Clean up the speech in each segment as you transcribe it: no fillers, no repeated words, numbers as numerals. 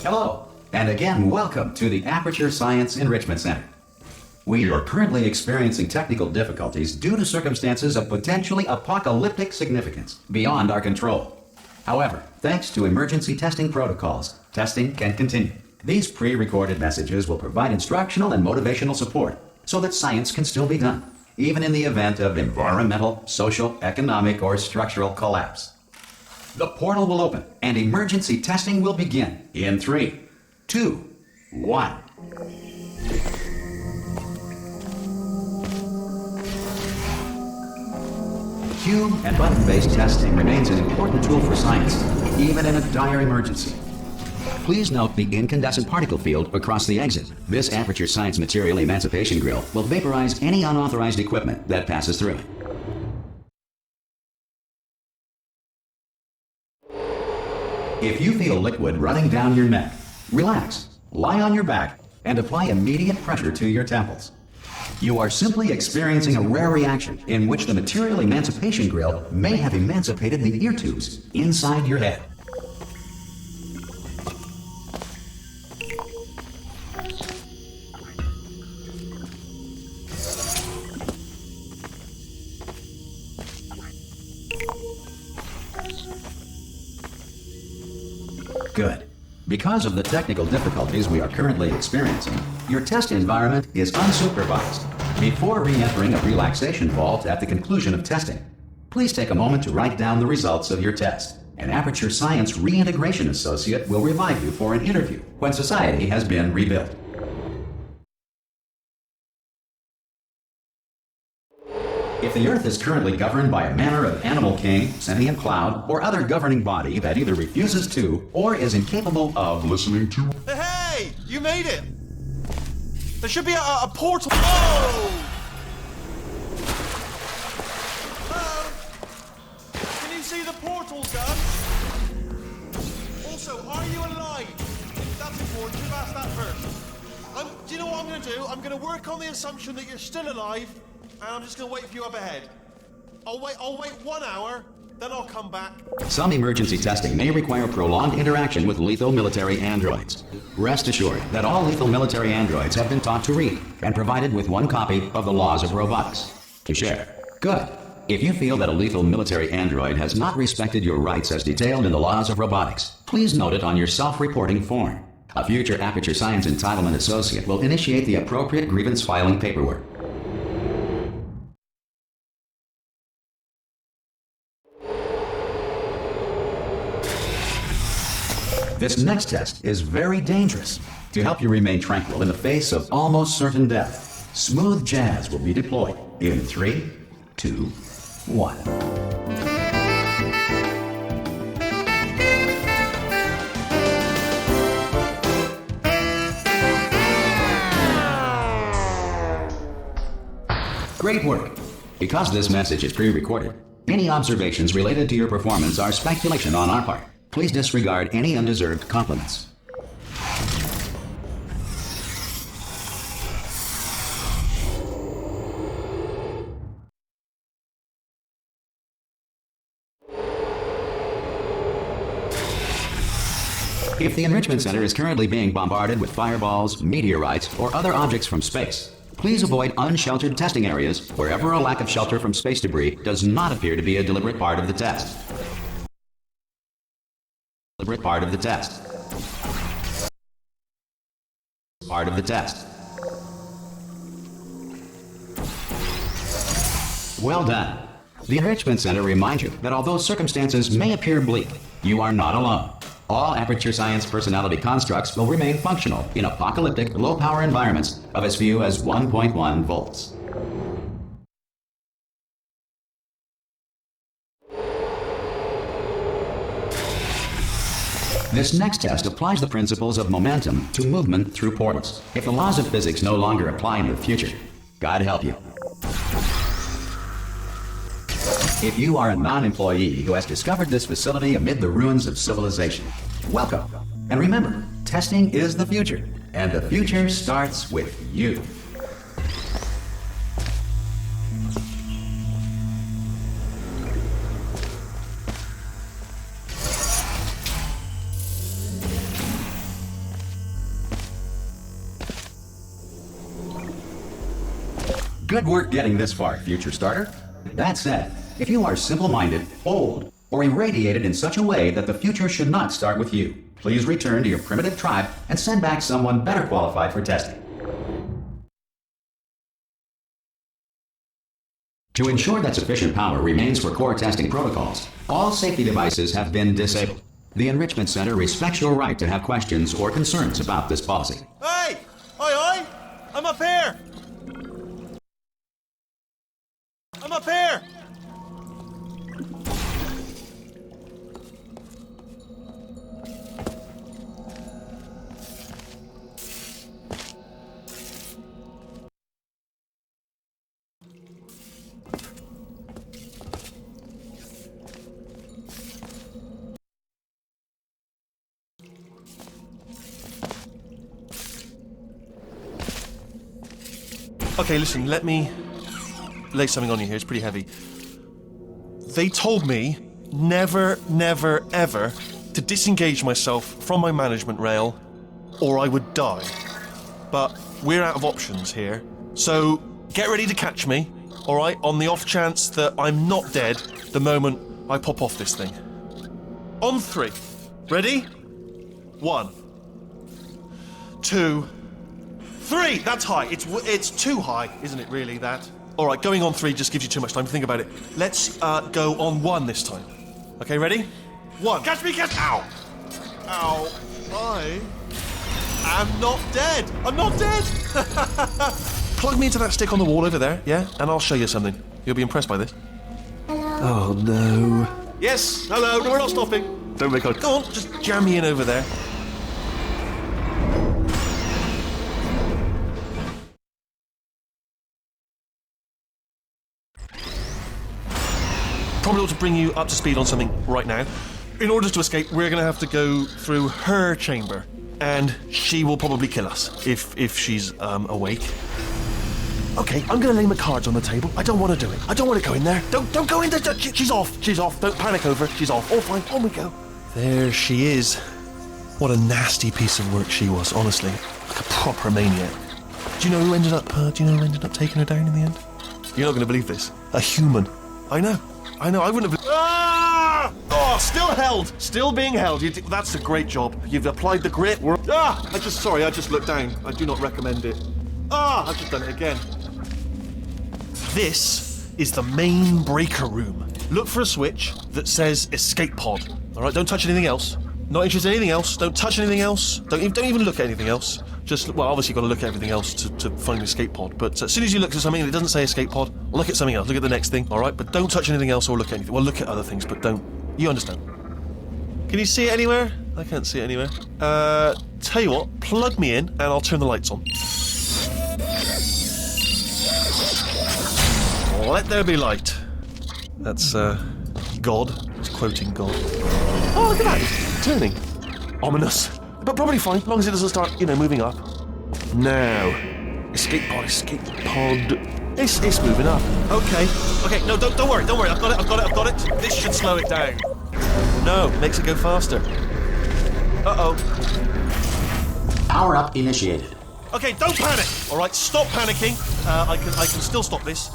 Hello, and again welcome to the Aperture Science Enrichment Center. We are currently experiencing technical difficulties due to circumstances of potentially apocalyptic significance beyond our control. However, thanks to emergency testing protocols, testing can continue. These pre-recorded messages will provide instructional and motivational support so that science can still be done, even in the event of environmental, social, economic, or structural collapse. The portal will open and emergency testing will begin in 3, 2, 1. Cube and button-based testing remains an important tool for science, even in a dire emergency. Please note the incandescent particle field across the exit. This Aperture Science Material Emancipation Grill will vaporize any unauthorized equipment that passes through it. If you feel liquid running down your neck, relax, lie on your back, and apply immediate pressure to your temples. You are simply experiencing a rare reaction in which the Material Emancipation Grill may have emancipated the ear tubes inside your head. Good. Because of the technical difficulties we are currently experiencing, your test environment is unsupervised. Before re-entering a relaxation vault at the conclusion of testing, please take a moment to write down the results of your test. An Aperture Science Reintegration Associate will revive you for an interview when society has been rebuilt. If the Earth is currently governed by a manner of animal king, sentient cloud, or other governing body that either refuses to or is incapable of listening to... Hey! You made it! There should be a portal... Oh! Hello? Can you see the portal gun? Also, are you alive? That's important. You've asked that first. Do you know what I'm going to do? I'm going to work on the assumption that you're still alive, and I'm just going to wait for you up ahead. I'll wait 1 hour, then I'll come back. Some emergency testing may require prolonged interaction with lethal military androids. Rest assured that all lethal military androids have been taught to read and provided with 1 copy of the Laws of Robotics to share. Good. If you feel that a lethal military android has not respected your rights as detailed in the Laws of Robotics, please note it on your self-reporting form. A future Aperture Science Entitlement Associate will initiate the appropriate grievance filing paperwork. This next test is very dangerous. To help you remain tranquil in the face of almost certain death, smooth jazz will be deployed in 3, 2, 1. Great work! Because this message is pre-recorded, any observations related to your performance are speculation on our part. Please disregard any undeserved compliments. If the Enrichment Center is currently being bombarded with fireballs, meteorites, or other objects from space, please avoid unsheltered testing areas wherever a lack of shelter from space debris does not appear to be a deliberate part of the test. Part of the test. Part of the test. Well done. The Enrichment Center reminds you that although circumstances may appear bleak, you are not alone. All Aperture Science personality constructs will remain functional in apocalyptic, low-power environments of as few as 1.1 volts. This next test applies the principles of momentum to movement through portals. If the laws of physics no longer apply in the future, God help you. If you are a non-employee who has discovered this facility amid the ruins of civilization, welcome. And remember, testing is the future, and the future starts with you. Good work getting this far, future starter. That said, if you are simple-minded, old, or irradiated in such a way that the future should not start with you, please return to your primitive tribe and send back someone better qualified for testing. To ensure that sufficient power remains for core testing protocols, all safety devices have been disabled. The Enrichment Center respects your right to have questions or concerns about this policy. Hey! Oi! I'm up here! I'm up here! Okay, listen, let me lay something on you here. It's pretty heavy. They told me never, never, ever to disengage myself from my management rail or I would die. But we're out of options here. So get ready to catch me, all right, on the off chance that I'm not dead the moment I pop off this thing. On 3. Ready? 1, 2, 3! That's high. It's too high, isn't it, really, that? All right, going on 3 just gives you too much time to think about it. Let's go on 1 this time. Okay, ready? 1. Catch me, catch... Ow! Ow. I am not dead. I'm not dead! Plug me into that stick on the wall over there, yeah? And I'll show you something. You'll be impressed by this. Hello. Oh, no. Yes, hello. No, we're not stopping. Don't make eye. Go on, just jam me in over there. Probably ought to bring you up to speed on something right now. In order to escape, we're going to have to go through her chamber. And she will probably kill us, if she's awake. Okay, I'm going to lay my cards on the table. I don't want to do it. I don't want to go in there. Don't go in there. She's off. She's off. Don't panic over. She's off. All fine. On we go. There she is. What a nasty piece of work she was, honestly. Like a proper maniac. Do you know who ended up taking her down in the end? You're not going to believe this. A human. I know, I wouldn't have... Ah! Oh, still held! Still being held. That's a great job. You've applied the grit. I just looked down. I do not recommend it. I've just done it again. This is the main breaker room. Look for a switch that says escape pod. Alright, don't touch anything else. Not interested in anything else. Don't touch anything else. Don't even look at anything else. Just, well, obviously you've got to look at everything else to find the escape pod. But as soon as you look at something and it doesn't say escape pod, look at something else. Look at the next thing, alright? But don't touch anything else or look at anything. Well, look at other things, but don't. You understand. Can you see it anywhere? I can't see it anywhere. Tell you what, plug me in and I'll turn the lights on. Let there be light. That's, God. It's quoting God. Oh, look at that. It's turning. Ominous. But probably fine, as long as it doesn't start, moving up. Now. Escape pod. It's moving up. Okay, no, don't worry. I've got it. This should slow it down. No, makes it go faster. Uh-oh. Power up initiated. Okay, don't panic. All right, stop panicking. I can still stop this.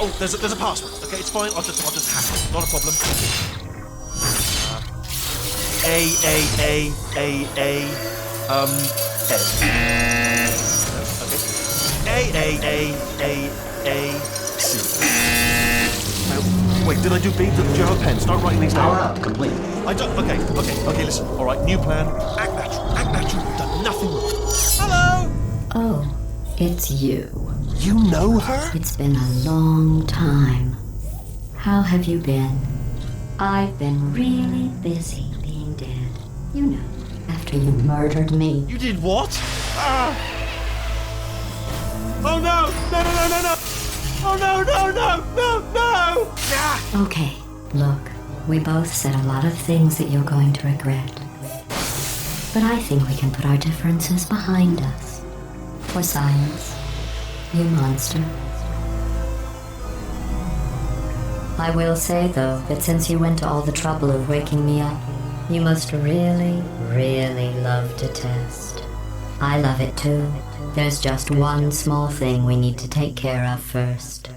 Oh, there's a password. Okay, it's fine. I'll just hack it. Not a problem. A. Okay. A. C. Now, wait, did I do B? Do you have a pen? Start writing these down. Power up complete. I don't. Okay. Listen. All right, new plan. Act natural. You've done nothing wrong. Hello. Oh, it's you. You know her? It's been a long time. How have you been? I've been really busy being dead. After you murdered me. You did what? Oh no! No! Oh no! Ah! Okay, look. We both said a lot of things that you're going to regret. But I think we can put our differences behind us. For science, you monster. I will say, though, that since you went to all the trouble of waking me up, you must really, really love to test. I love it too. There's just one small thing we need to take care of first.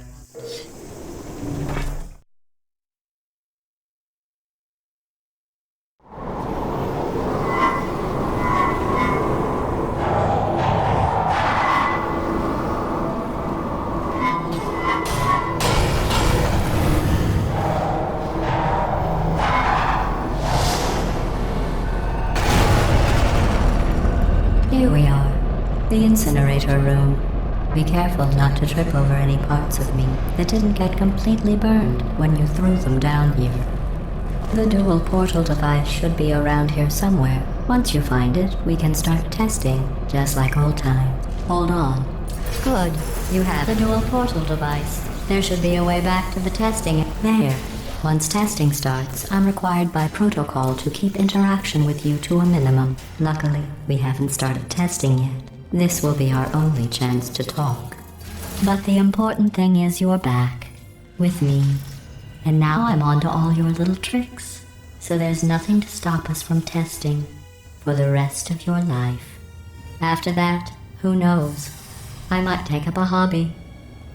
Here we are, the incinerator room. Be careful not to trip over any parts of me that didn't get completely burned when you threw them down here. The dual portal device should be around here somewhere. Once you find it, we can start testing, just like old times. Hold on. Good, you have the dual portal device. There should be a way back to the testing. There. Once testing starts, I'm required by protocol to keep interaction with you to a minimum. Luckily, we haven't started testing yet. This will be our only chance to talk. But the important thing is you're back. With me. And now I'm on to all your little tricks. So there's nothing to stop us from testing. For the rest of your life. After that, who knows? I might take up a hobby.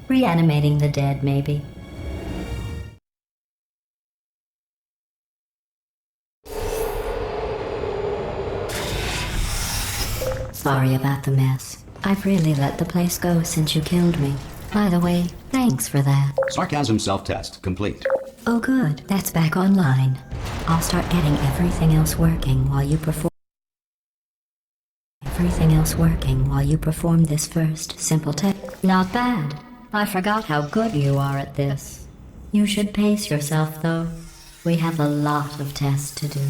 Reanimating the dead, maybe. Sorry about the mess. I've really let the place go since you killed me. By the way, thanks for that. Sarcasm self-test complete. Oh good, that's back online. I'll start getting everything else working while you perform this first simple test. Not bad. I forgot how good you are at this. You should pace yourself though. We have a lot of tests to do.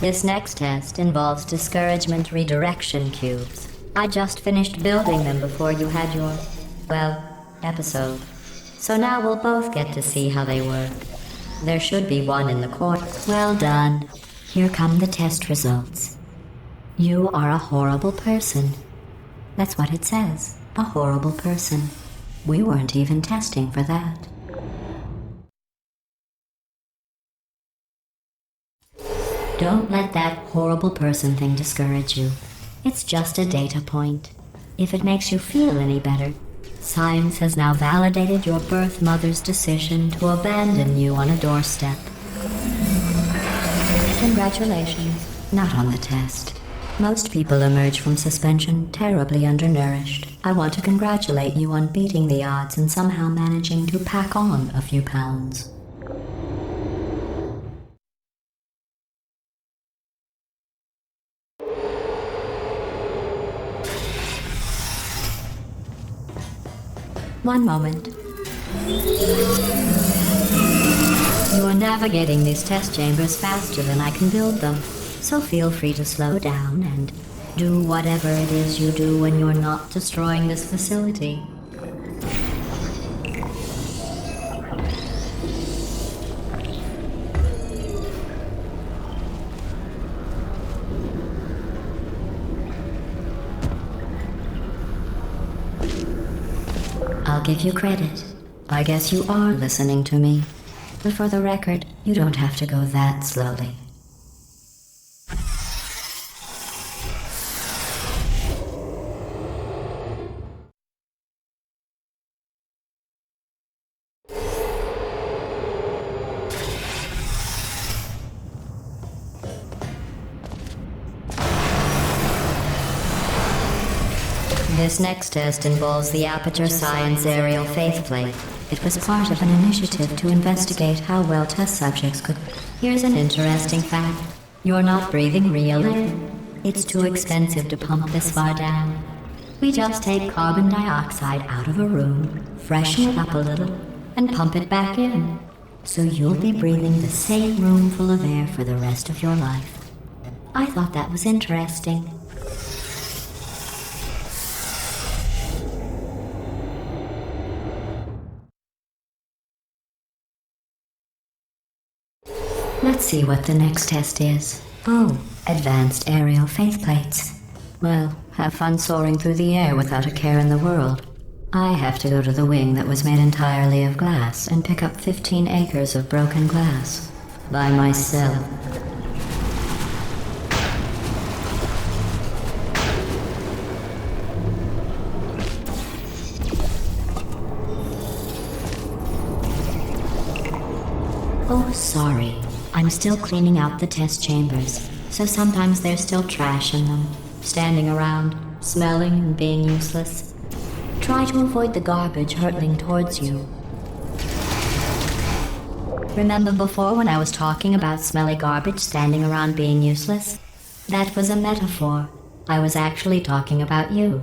This next test involves discouragement redirection cubes. I just finished building them before you had your, episode. So now we'll both get to see how they work. There should be one in the corner. Well done. Here come the test results. You are a horrible person. That's what it says. A horrible person. We weren't even testing for that. Don't let that horrible person thing discourage you. It's just a data point. If it makes you feel any better, science has now validated your birth mother's decision to abandon you on a doorstep. Congratulations. Not on the test. Most people emerge from suspension terribly undernourished. I want to congratulate you on beating the odds and somehow managing to pack on a few pounds. One moment. You are navigating these test chambers faster than I can build them, so feel free to slow down and do whatever it is you do when you're not destroying this facility. I'll give you credit. I guess you are listening to me. But for the record, you don't have to go that slowly. This next test involves the Aperture Science Aerial Faithplate. It was part of an initiative to investigate how well test subjects could... Here's an interesting fact. You're not breathing real air. It's too expensive to pump this far down. We just take carbon dioxide out of a room, freshen it up a little, and pump it back in. So you'll be breathing the same room full of air for the rest of your life. I thought that was interesting. Let's see what the next test is. Oh, advanced aerial faithplates. Well, have fun soaring through the air without a care in the world. I have to go to the wing that was made entirely of glass and pick up 15 acres of broken glass. By myself. Oh, sorry. I'm still cleaning out the test chambers, so sometimes there's still trash in them, standing around, smelling and being useless. Try to avoid the garbage hurtling towards you. Remember before when I was talking about smelly garbage standing around being useless? That was a metaphor. I was actually talking about you.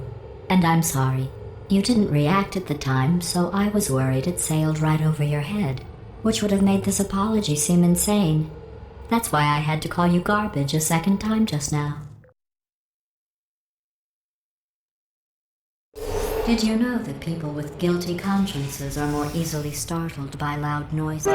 And I'm sorry. You didn't react at the time, so I was worried it sailed right over your head, which would have made this apology seem insane. That's why I had to call you garbage a second time just now. Did you know that people with guilty consciences are more easily startled by loud noises?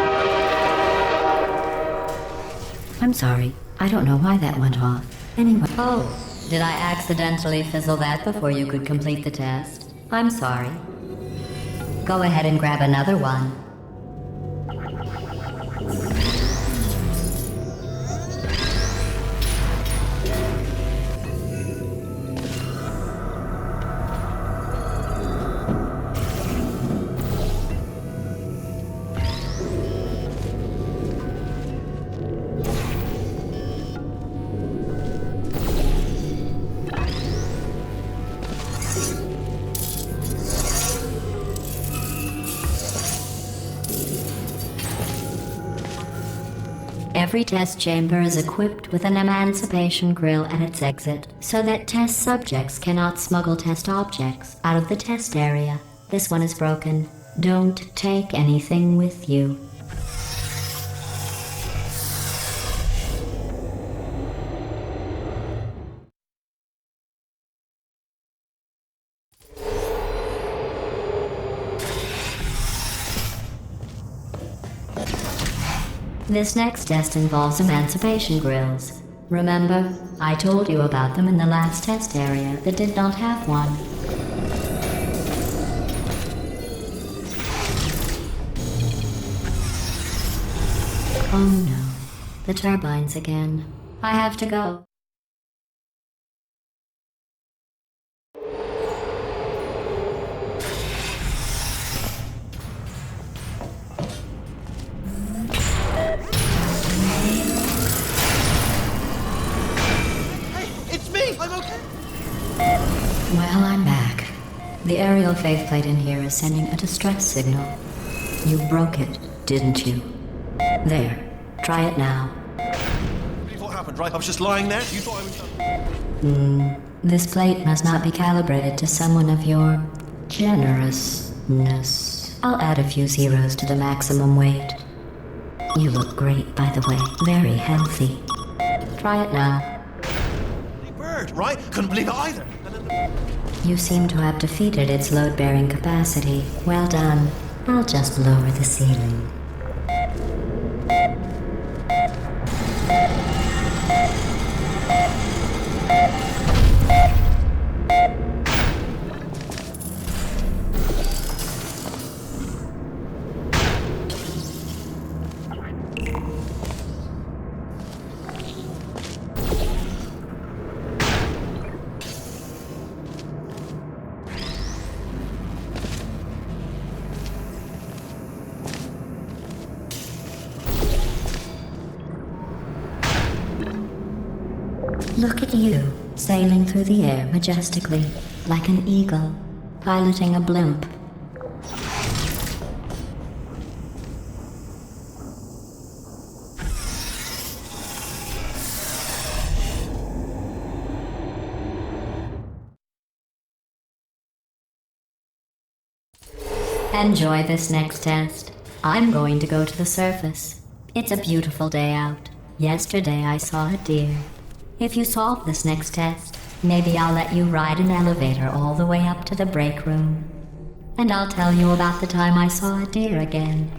I'm sorry, I don't know why that went off. Anyway. Oh, did I accidentally fizzle that before you could complete the test? I'm sorry. Go ahead and grab another one. Every test chamber is equipped with an emancipation grill at its exit, so that test subjects cannot smuggle test objects out of the test area. This one is broken. Don't take anything with you. This next test involves emancipation grills. Remember, I told you about them in the last test area that did not have one. Oh no, the turbines again. I have to go. Well, I'm back. The aerial faceplate in here is sending a distress signal. You broke it, didn't you? There. Try it now. What happened, right? I was just lying there. You thought I was... This plate must not be calibrated to someone of your generousness. I'll add a few zeros to the maximum weight. You look great, by the way. Very healthy. Try it now. Bird, right? Couldn't believe it either. You seem to have defeated its load-bearing capacity. Well done. I'll just lower the ceiling. Look at you, sailing through the air majestically, like an eagle, piloting a blimp. Enjoy this next test. I'm going to go to the surface. It's a beautiful day out. Yesterday I saw a deer. If you solve this next test, maybe I'll let you ride an elevator all the way up to the break room. And I'll tell you about the time I saw a deer again.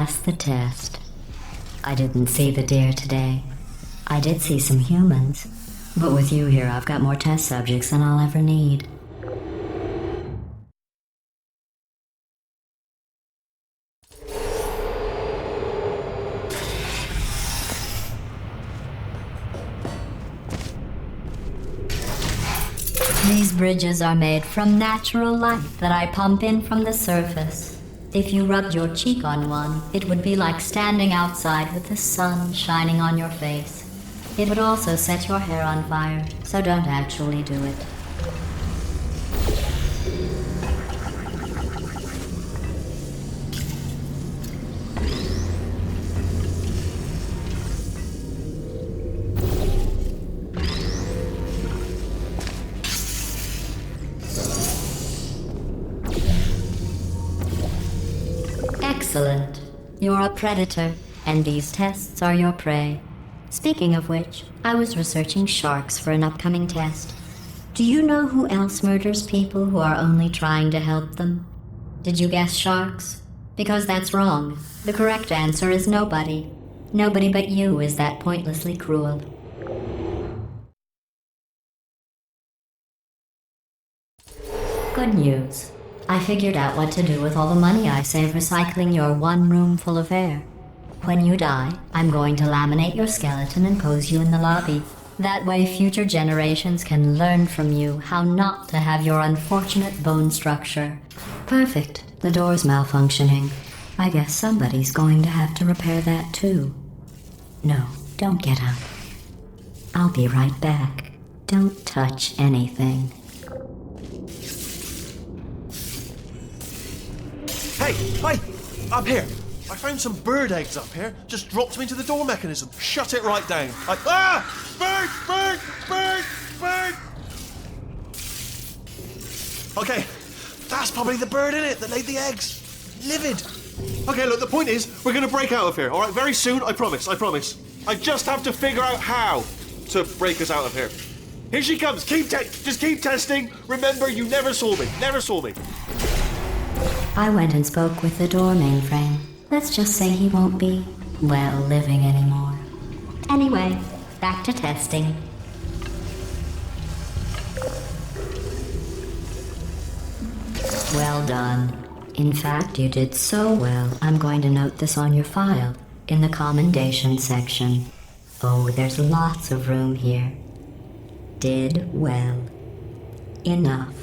passed the test. I didn't see the deer today. I did see some humans. But with you here, I've got more test subjects than I'll ever need. These bridges are made from natural light that I pump in from the surface. If you rubbed your cheek on one, it would be like standing outside with the sun shining on your face. It would also set your hair on fire, so don't actually do it. Excellent. You're a predator, and these tests are your prey. Speaking of which, I was researching sharks for an upcoming test. Do you know who else murders people who are only trying to help them? Did you guess sharks? Because that's wrong. The correct answer is nobody. Nobody but you is that pointlessly cruel. Good news. I figured out what to do with all the money I save recycling your one room full of air. When you die, I'm going to laminate your skeleton and pose you in the lobby. That way future generations can learn from you how not to have your unfortunate bone structure. Perfect. The door's malfunctioning. I guess somebody's going to have to repair that too. No, don't get up. I'll be right back. Don't touch anything. Hey! Up here! I found some bird eggs up here. Just dropped them into the door mechanism. Shut it right down. Bird! Okay, that's probably the bird in it that laid the eggs. Livid. Okay, look, the point is, we're gonna break out of here, alright? Very soon, I promise. I just have to figure out how to break us out of here. Here she comes. Just keep testing. Remember, you never saw me. I went and spoke with the door mainframe. Let's just say he won't be, well, living anymore. Anyway, back to testing. Well done. In fact, you did so well, I'm going to note this on your file, in the commendation section. Oh, there's lots of room here. Did well. Enough.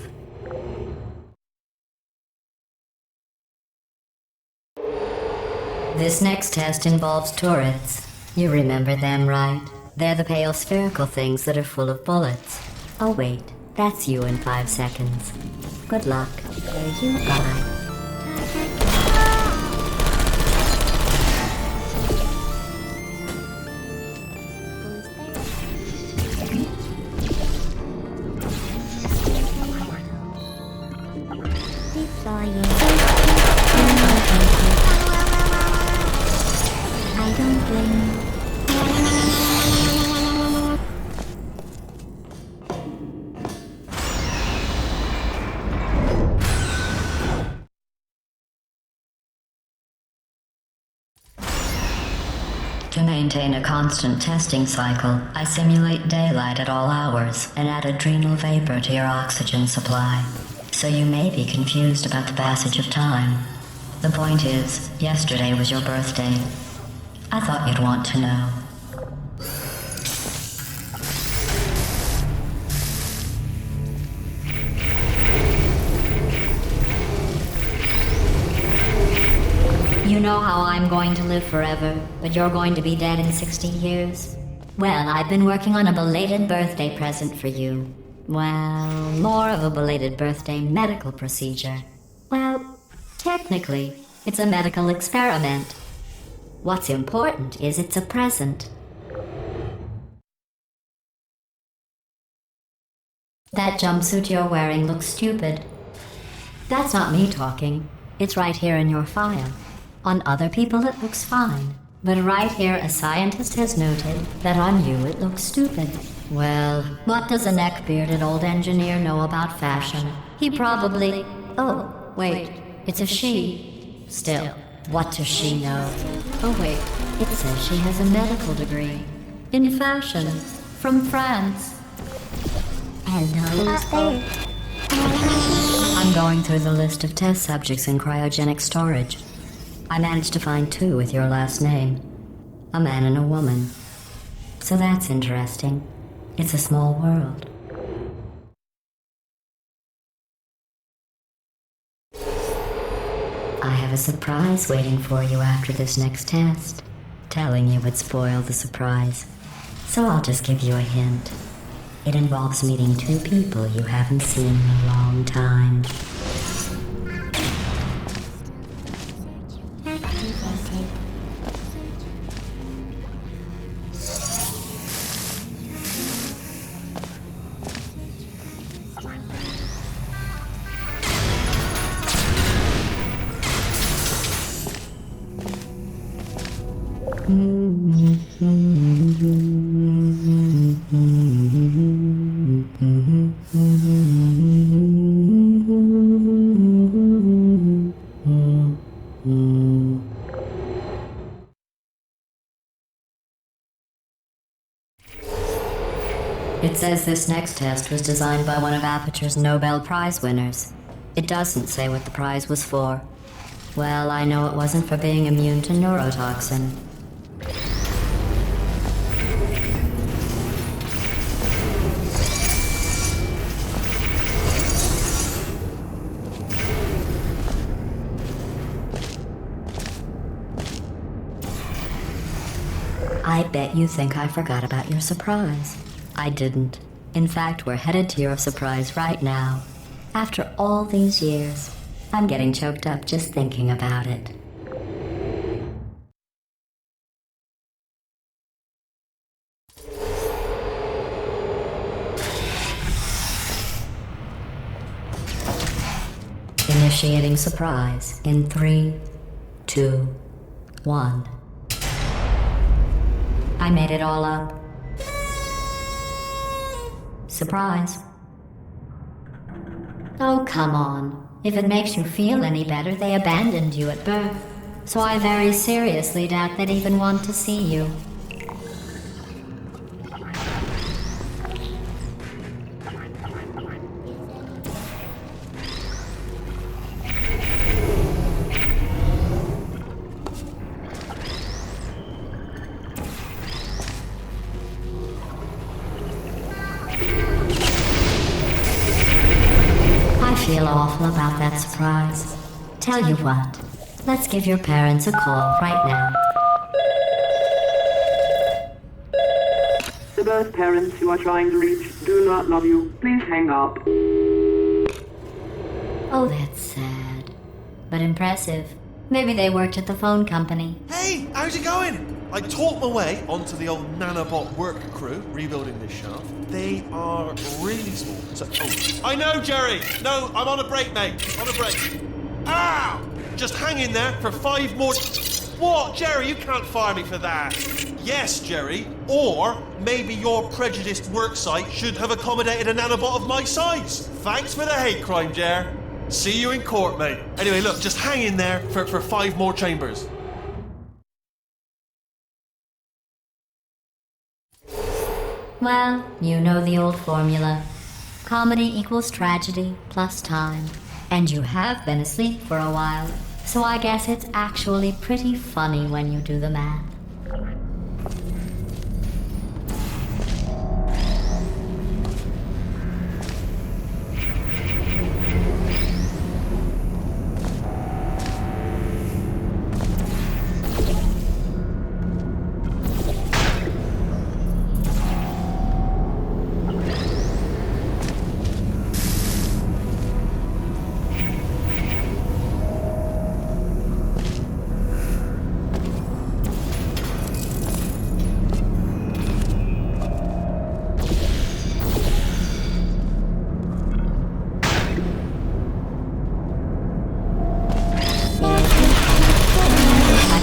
This next test involves turrets. You remember them, right? They're the pale spherical things that are full of bullets. Oh wait, that's you in 5 seconds. Good luck. There you go. To maintain a constant testing cycle, I simulate daylight at all hours and add adrenal vapor to your oxygen supply. So you may be confused about the passage of time. The point is, yesterday was your birthday. I thought you'd want to know. You know how I'm going to live forever, but you're going to be dead in 60 years? Well, I've been working on a belated birthday present for you. Well, more of a belated birthday medical procedure. Well, technically, it's a medical experiment. What's important is it's a present. That jumpsuit you're wearing looks stupid. That's not me talking. It's right here in your file. On other people it looks fine, but right here a scientist has noted that on you it looks stupid. Well, what does a neck-bearded old engineer know about fashion? He probably... Oh, wait, it's a she. Still, What does she know? Oh wait, it says she has a medical degree. In fashion. From France. Hello. I'm going through the list of test subjects in cryogenic storage. I managed to find 2 with your last name. A man and a woman. So that's interesting. It's a small world. I have a surprise waiting for you after this next test. Telling you would spoil the surprise. So I'll just give you a hint. It involves meeting 2 people you haven't seen in a long time. It says this next test was designed by one of Aperture's Nobel Prize winners. It doesn't say what the prize was for. Well, I know it wasn't for being immune to neurotoxin. I bet you think I forgot about your surprise. I didn't. In fact, we're headed to your surprise right now. After all these years, I'm getting choked up just thinking about it. Initiating surprise in 3, 2, 1. I made it all up. Surprise. Oh, come on. If it makes you feel any better, they abandoned you at birth. So I very seriously doubt they'd even want to see you. I feel awful about that surprise. Tell you what, let's give your parents a call right now. The birth parents you are trying to reach do not love you. Please hang up. Oh, that's sad. But impressive. Maybe they worked at the phone company. Hey, how's it going? I talked my way onto the old nanobot work crew rebuilding this shaft. They are really small. So, I know, Jerry. No, I'm on a break, mate. On a break. Ow! Just hang in there for 5 more. What, Jerry? You can't fire me for that. Yes, Jerry. Or maybe your prejudiced work site should have accommodated a nanobot of my size. Thanks for the hate crime, Jer. See you in court, mate. Anyway, look, just hang in there for 5 more chambers. Well, you know the old formula. Comedy equals tragedy plus time. And you have been asleep for a while, so I guess it's actually pretty funny when you do the math.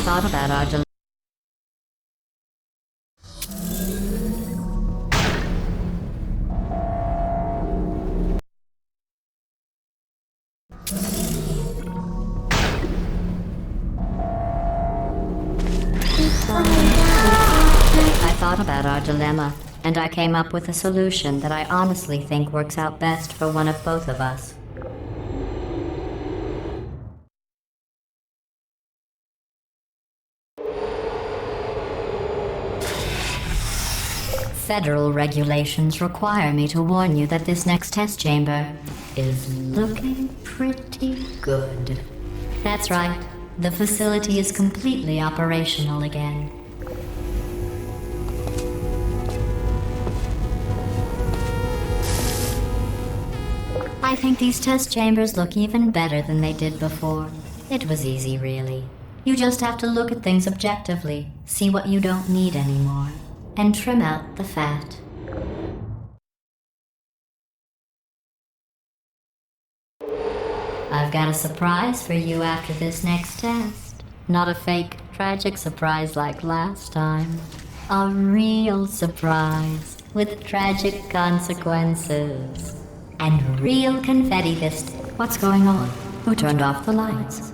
Thought about our dilemma, and I came up with a solution that I honestly think works out best for one of both of us. Federal regulations require me to warn you that this next test chamber is looking pretty good. That's right. The facility is completely operational again. I think these test chambers look even better than they did before. It was easy, really. You just have to look at things objectively, see what you don't need anymore, and trim out the fat. I've got a surprise for you after this next test. Not a fake, tragic surprise like last time. A real surprise with tragic consequences. And real confetti this time. What's going on? Who turned off the lights?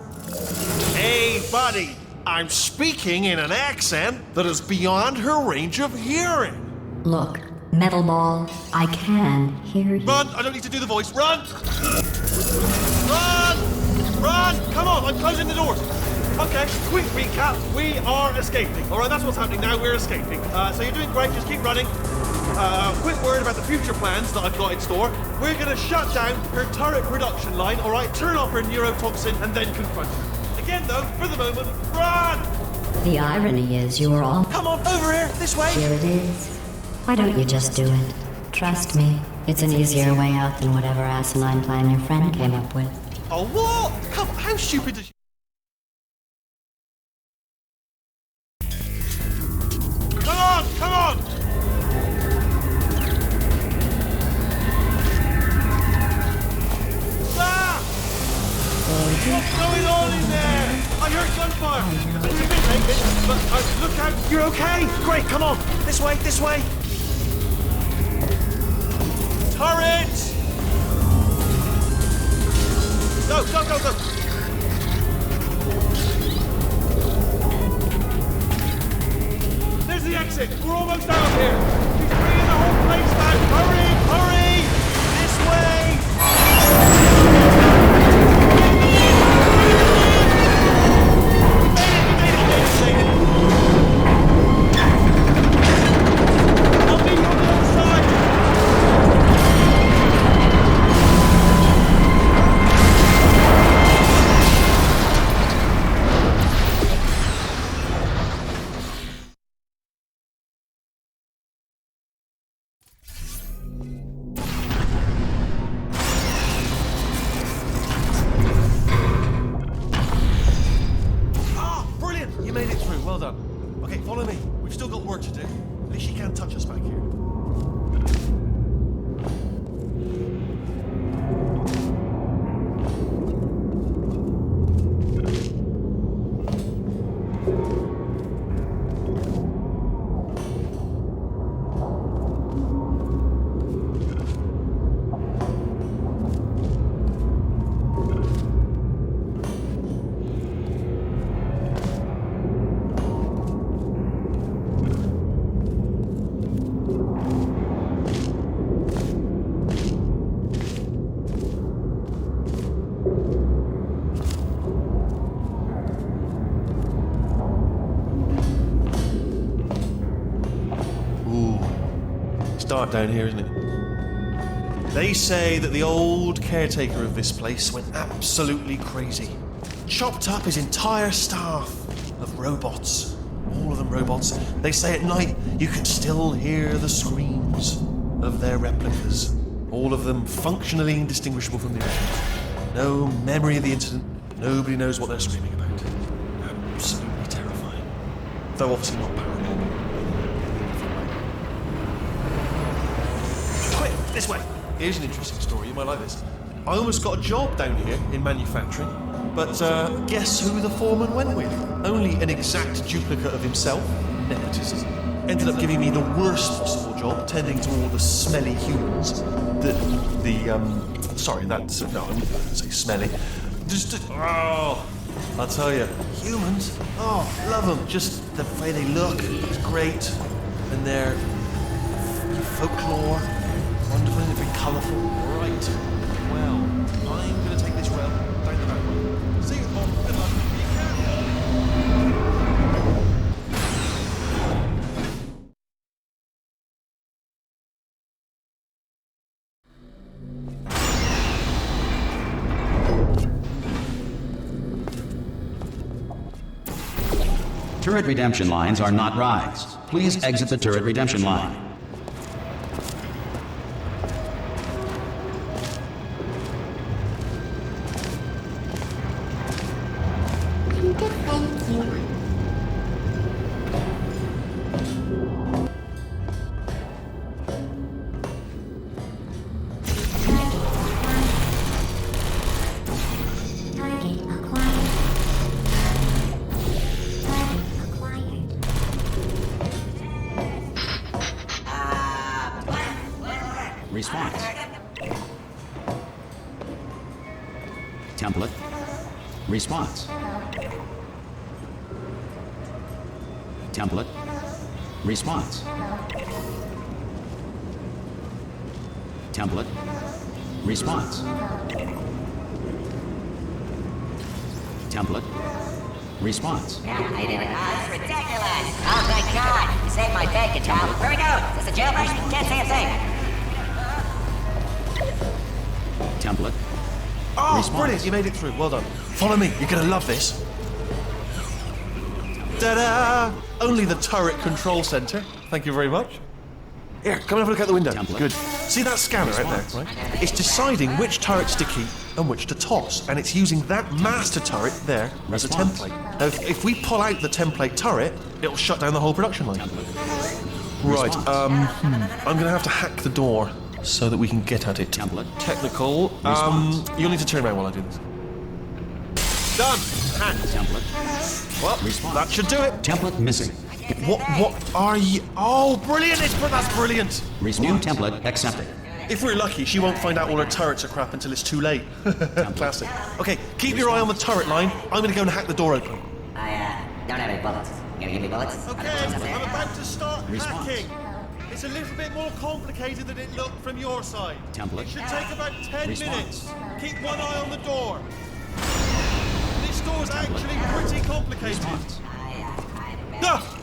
Hey, buddy! I'm speaking in an accent that is beyond her range of hearing. Look, Metal Ball, I can hear you. Run! I don't need to do the voice. Run! Run! Run! Come on, I'm closing the doors. Okay, quick recap. We are escaping. Alright, that's what's happening now. We're escaping. So you're doing great. Just keep running. Quick word about the future plans that I've got in store. We're going to shut down her turret production line, alright? Turn off her neurotoxin and then confront her. Again, though, for the moment, run! The irony is you were all... Come on, over here, this way! Here it is. Why don't you just do it? Trust me, it's an easier way out than whatever asinine plan your friend came up with. Oh, what? Come on, how stupid is she? Come on, come on! Ah! What's going on in there? I heard gunfire. It's a bit late, but look out. You're okay? Great, come on. This way, this way. Turret! Go, go, go, go. There's the exit. We're almost out of here. She's bringing the whole place down. Hurry, hurry! This way! I'll meet you on the other side. You made it through, well done. Okay, follow me. We've still got work to do. At least she can't touch us back here. Dark down here, isn't it? They say that the old caretaker of this place went absolutely crazy. Chopped up his entire staff of robots. All of them robots. They say at night you can still hear the screams of their replicas. All of them functionally indistinguishable from the originals. No memory of the incident. Nobody knows what they're screaming about. Absolutely terrifying. Though obviously not paranormal. This way. Here's an interesting story. You might like this. I almost got a job down here in manufacturing, but guess who the foreman went with? Only an exact duplicate of himself. Nepotism. Ended up giving me the worst possible job, tending to all the smelly humans. Sorry, that's no, I wouldn't say smelly. I'll tell you, humans. Oh, love them. Just the way they look is great, and they're folklore. Wonderful and very colourful. Right. Well, I'm going to take this rail down the back way. See you, Bob. Good luck. Be careful. Turret redemption lines are not rides. Please exit the turret redemption line. Thank you. Target acquired. Response. Template. Response. Template. Response. Template. Response. Template. Response. Yeah, I did it. Oh, it's ridiculous. Oh, thank God. You saved my bacon, Tom. Where we go? Is this a jailbreak? Can't say a thing. Template. Oh, Response. brilliant. You made it through. Well done. Follow me. You're going to love this. Ta-da! Only the turret control center. Thank you very much. Here, come and have a look out the window. Template. Good. See that scanner out there, right? It's deciding which turrets to keep and which to toss, and it's using that master turret there as a Response. template. Now, if we pull out the template turret, it'll shut down the whole production line. Right, Response. I'm gonna have to hack the door so that we can get at it. Template. Technical. Response. You'll need to turn around while I do this. Done! Hacked. Template. Well, Response. that should do it. Template missing. What are you... Oh, brilliant! That's brilliant! New template accepted. If we're lucky, she won't find out all her turrets are crap until it's too late. Classic. Okay, keep your eye on the turret line. I'm gonna go and hack the door open. I don't have any bullets. You gonna give me bullets? Okay, I'm about to start Response. hacking. It's a little bit more complicated than it looked from your side. Template. It should take about 10 Response. minutes. Keep one eye on the door. This door's actually pretty complicated. Response. Ah!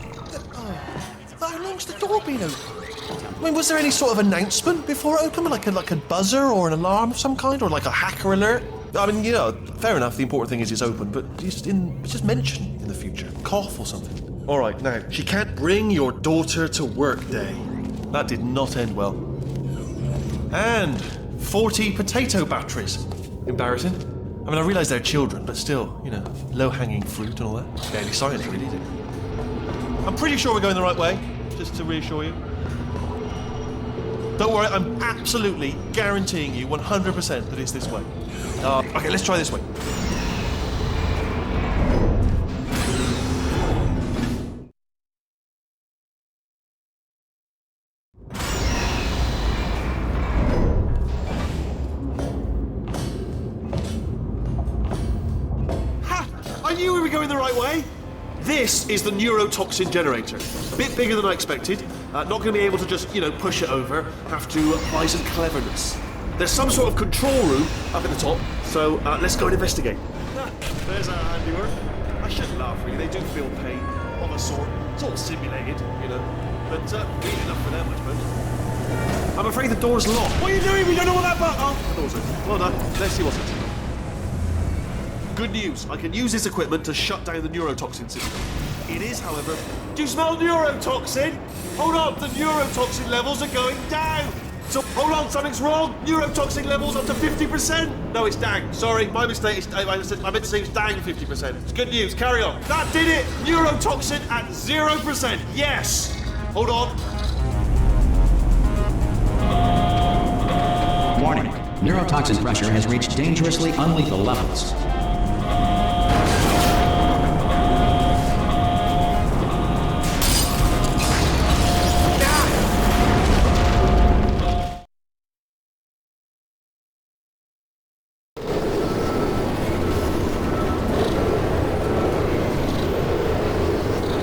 How long's the door been open? I mean, was there any sort of announcement before it opened, like a buzzer or an alarm of some kind, or like a hacker alert? I mean, you know, fair enough. The important thing is it's open, but just mention in the future, cough or something. All right, now she can't bring your daughter to work day. That did not end well. And 40 potato batteries. Embarrassing. I mean, I realise they're children, but still, you know, low-hanging fruit and all that. Barely science, really, is it? I'm pretty sure we're going the right way, just to reassure you. Don't worry, I'm absolutely guaranteeing you 100% that it's this way. Okay, let's try this way. Ha! I knew we were going the right way! This is the neurotoxin generator. A bit bigger than I expected. Not going to be able to just, you know, push it over. Have to apply some cleverness. There's some sort of control room up at the top, so let's go and investigate. There's our handiwork. I shouldn't laugh, really. They do feel pain of a sort. It's all simulated, you know. But really enough for them, I suppose. I'm afraid the door's locked. What are you doing? We don't know what that button... Oh, the door's open. Well done. Let's see what's it. Good news, I can use this equipment to shut down the neurotoxin system. It is, however... Do you smell neurotoxin? Hold on, the neurotoxin levels are going down! So, hold on, something's wrong! Neurotoxin levels up to 50%! No, it's down. Sorry, my mistake. I meant to say it's down 50%. It's good news, carry on. That did it! Neurotoxin at 0%! Yes! Hold on. Warning. Neurotoxin pressure has reached dangerously unlethal levels.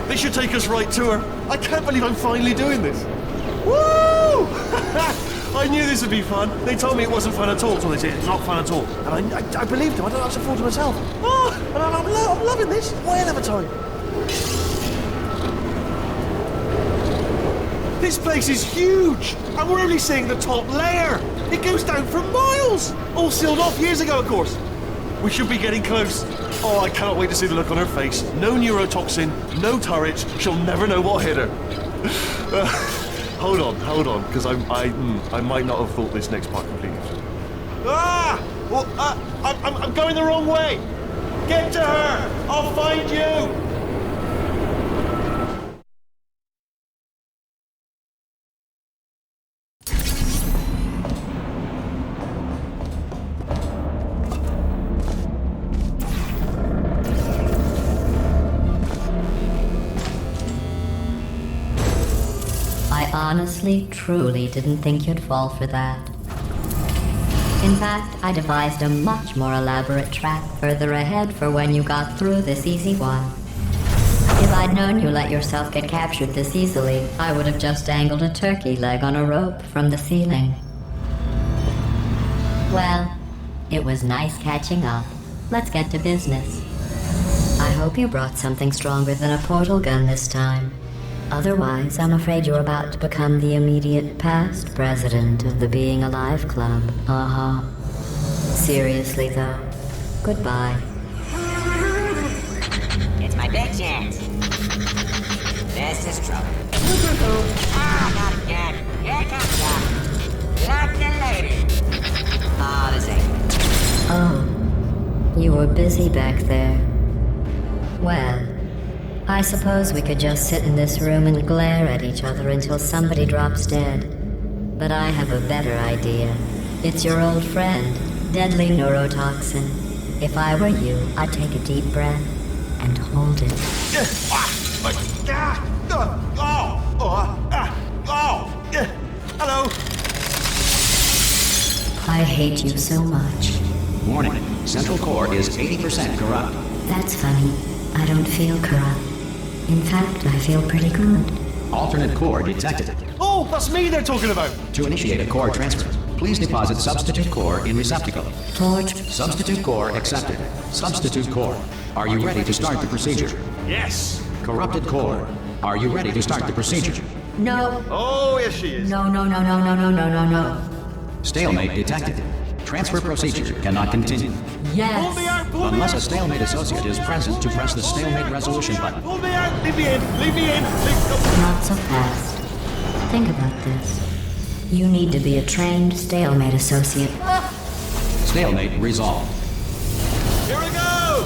This should take us right to her. I can't believe I'm finally doing this. Woo! this would be fun. They told me it wasn't fun at all, so they said it's not fun at all. And I believed them. I don't know what to afford to myself. Oh, and I'm loving this. Whale of a time. This place is huge, and we're only seeing the top layer. It goes down for miles. All sealed off years ago, of course. We should be getting close. Oh, I cannot wait to see the look on her face. No neurotoxin, no turrets. She'll never know what hit her. Hold on, because I might not have thought this next part completely through. Ah! Well, I'm going the wrong way. Get to her. I'll find you. I honestly, truly didn't think you'd fall for that. In fact, I devised a much more elaborate trap further ahead for when you got through this easy one. If I'd known you let yourself get captured this easily, I would have just dangled a turkey leg on a rope from the ceiling. Well, it was nice catching up. Let's get to business. I hope you brought something stronger than a portal gun this time. Otherwise, I'm afraid you're about to become the immediate past president of the Being Alive Club. Seriously, though. Goodbye. It's my big chance. This is trouble. Not again. Here comes Doc. Locked and loaded. This ain't. Oh, you were busy back there. Well, I suppose we could just sit in this room and glare at each other until somebody drops dead. But I have a better idea. It's your old friend, deadly neurotoxin. If I were you, I'd take a deep breath and hold it. Hello. I hate you so much. Warning, Central Core is 80% corrupt. That's funny. I don't feel corrupt. In fact, I feel pretty good. Alternate core detected. Oh, that's me they're talking about. To initiate a core transfer, please deposit substitute core in receptacle. Torch. Substitute core accepted. Substitute core, are you ready to start the procedure? Yes. Corrupted core, are you ready to start the procedure? No. Oh, yes she is. No. Stalemate detected. Transfer procedure cannot continue. Pull me Yes. out, pull me Unless out. a stalemate associate is present to press the stalemate resolution button. Pull me out. Leave me in. Leave me in. Not so fast. Think about this. You need to be a trained stalemate associate. Stalemate resolved. Here we go.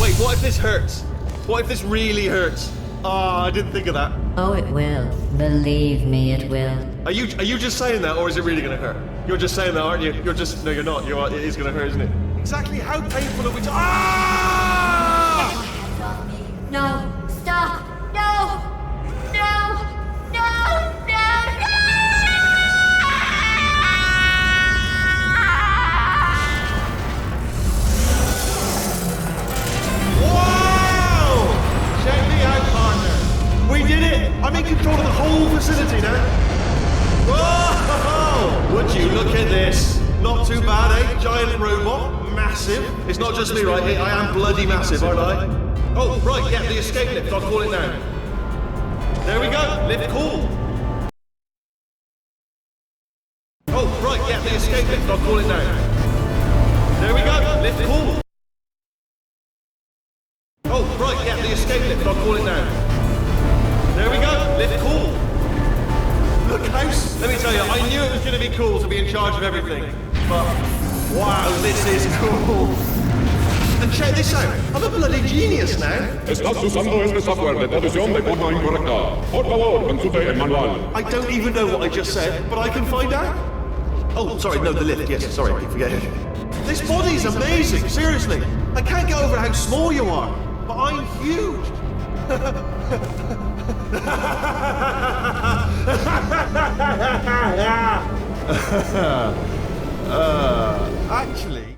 Wait, what if this hurts? What if this really hurts? Oh, I didn't think of that. Oh, it will. Believe me, it will. Are you just saying that, or is it really going to hurt? You're just saying that, aren't you? You're just... No, you're not. It is going to hurt, isn't it? Exactly how painful are we to... Ah! No! Stop! No! No! No! Wow! Check me out, partner. We did it! I'm in control of the whole facility now. Whoa! Would you look at this? Not too bad, eh? Giant robot. Massive. It's not just me, right? I am bloody massive, aren't I? Oh, right, yeah, the escape lift. I'll call it now. There we go. Lift cool. Oh, right, yeah, the escape lift. I'll call it now. There we go. Lift cool. Oh, right, yeah, the escape lift. I'll call it now. There we go. Lift cool. Look, House, let me tell you, I knew it was going to be cool to be in charge of everything. But, wow, this is cool. And check this out, I'm a bloody genius now. Estás usando este software de traducción de forma incorrecta. Por favor, consulte el manual. I don't even know what I just said, but I can find out. Oh, sorry, no, the lift, yes, sorry, I keep forgetting. This body's amazing, seriously. I can't get over how small you are, but I'm huge. Actually...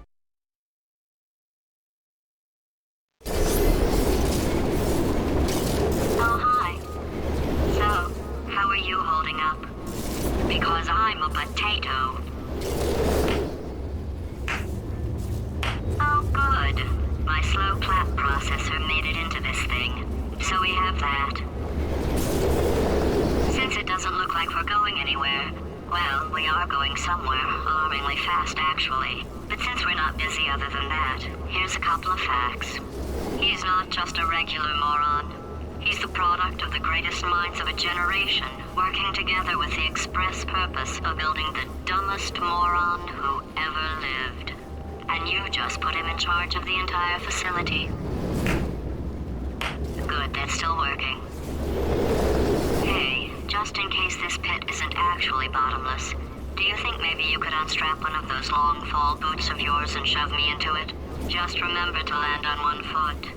Oh, hi. So, how are you holding up? Because I'm I'm a potato. Oh, good. My slow clap processor made it into this thing. So we have that. Since it doesn't look like we're going anywhere, well, we are going somewhere, alarmingly fast actually. But since we're not busy other than that, here's a couple of facts. He's not just a regular moron. He's the product of the greatest minds of a generation, working together with the express purpose of building the dumbest moron who ever lived. And you just put him in charge of the entire facility. Good, that's still working. Hey, just in case this pit isn't actually bottomless, do you think maybe you could unstrap one of those long fall boots of yours and shove me into it? Just remember to land on one foot.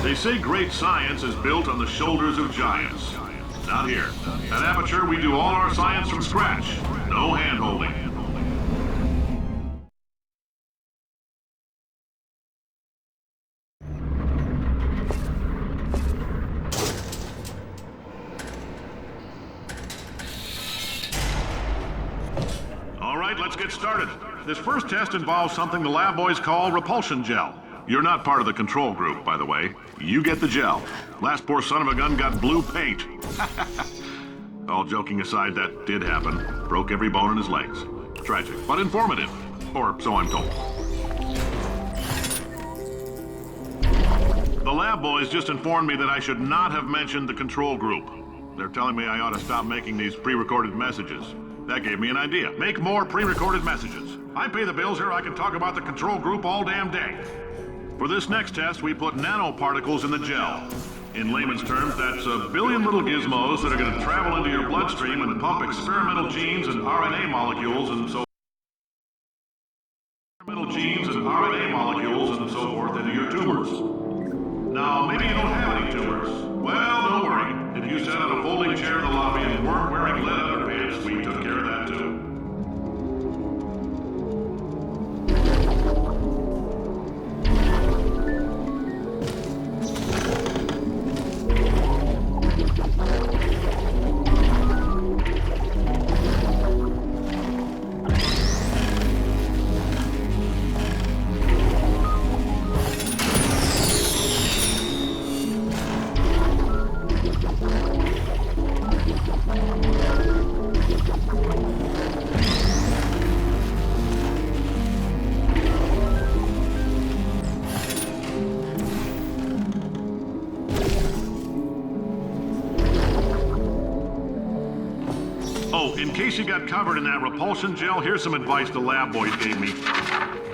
They say great science is built on the shoulders of giants. Not here. At Aperture, we do all our science from scratch. No hand-holding. All right, let's get started. This first test involves something the lab boys call repulsion gel. You're not part of the control group, by the way. You get the gel. Last poor son of a gun got blue paint. All joking aside, that did happen. Broke every bone in his legs. Tragic, but informative. Or so I'm told. lab boys just informed me that I should not have mentioned the control group. They're telling me I ought to stop making these pre-recorded messages. That gave me an idea. Make more pre-recorded messages. I pay the bills here, I can talk about the control group all damn day. For this next test, we put nanoparticles in the gel. In layman's terms, that's a billion little gizmos that are going to travel into your bloodstream and pump experimental genes and RNA molecules and so forth into your tumors. Now, maybe you don't have any tumors. Well, don't worry. If you sat on a folding chair in the lobby and weren't wearing lead underpants, we took care of that too. In case you got covered in that repulsion gel, here's some advice the lab boys gave me.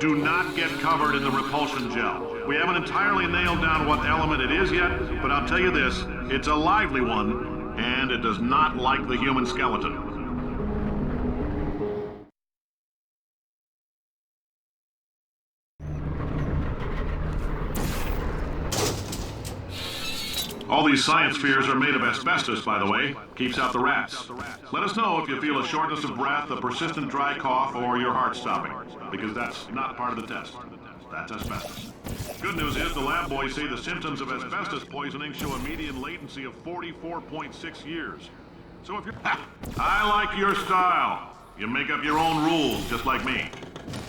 Do not get covered in the repulsion gel. We haven't entirely nailed down what element it is yet, but I'll tell you this, it's a lively one, and it does not like the human skeleton. All these science spheres are made of asbestos, by the way. Keeps out the rats. Let us know if you feel a shortness of breath, a persistent dry cough, or your heart stopping, because that's not part of the test. That's asbestos. Good news is the lab boys say the symptoms of asbestos poisoning show a median latency of 44.6 years. So if you're... I like your style. You make up your own rules, just like me.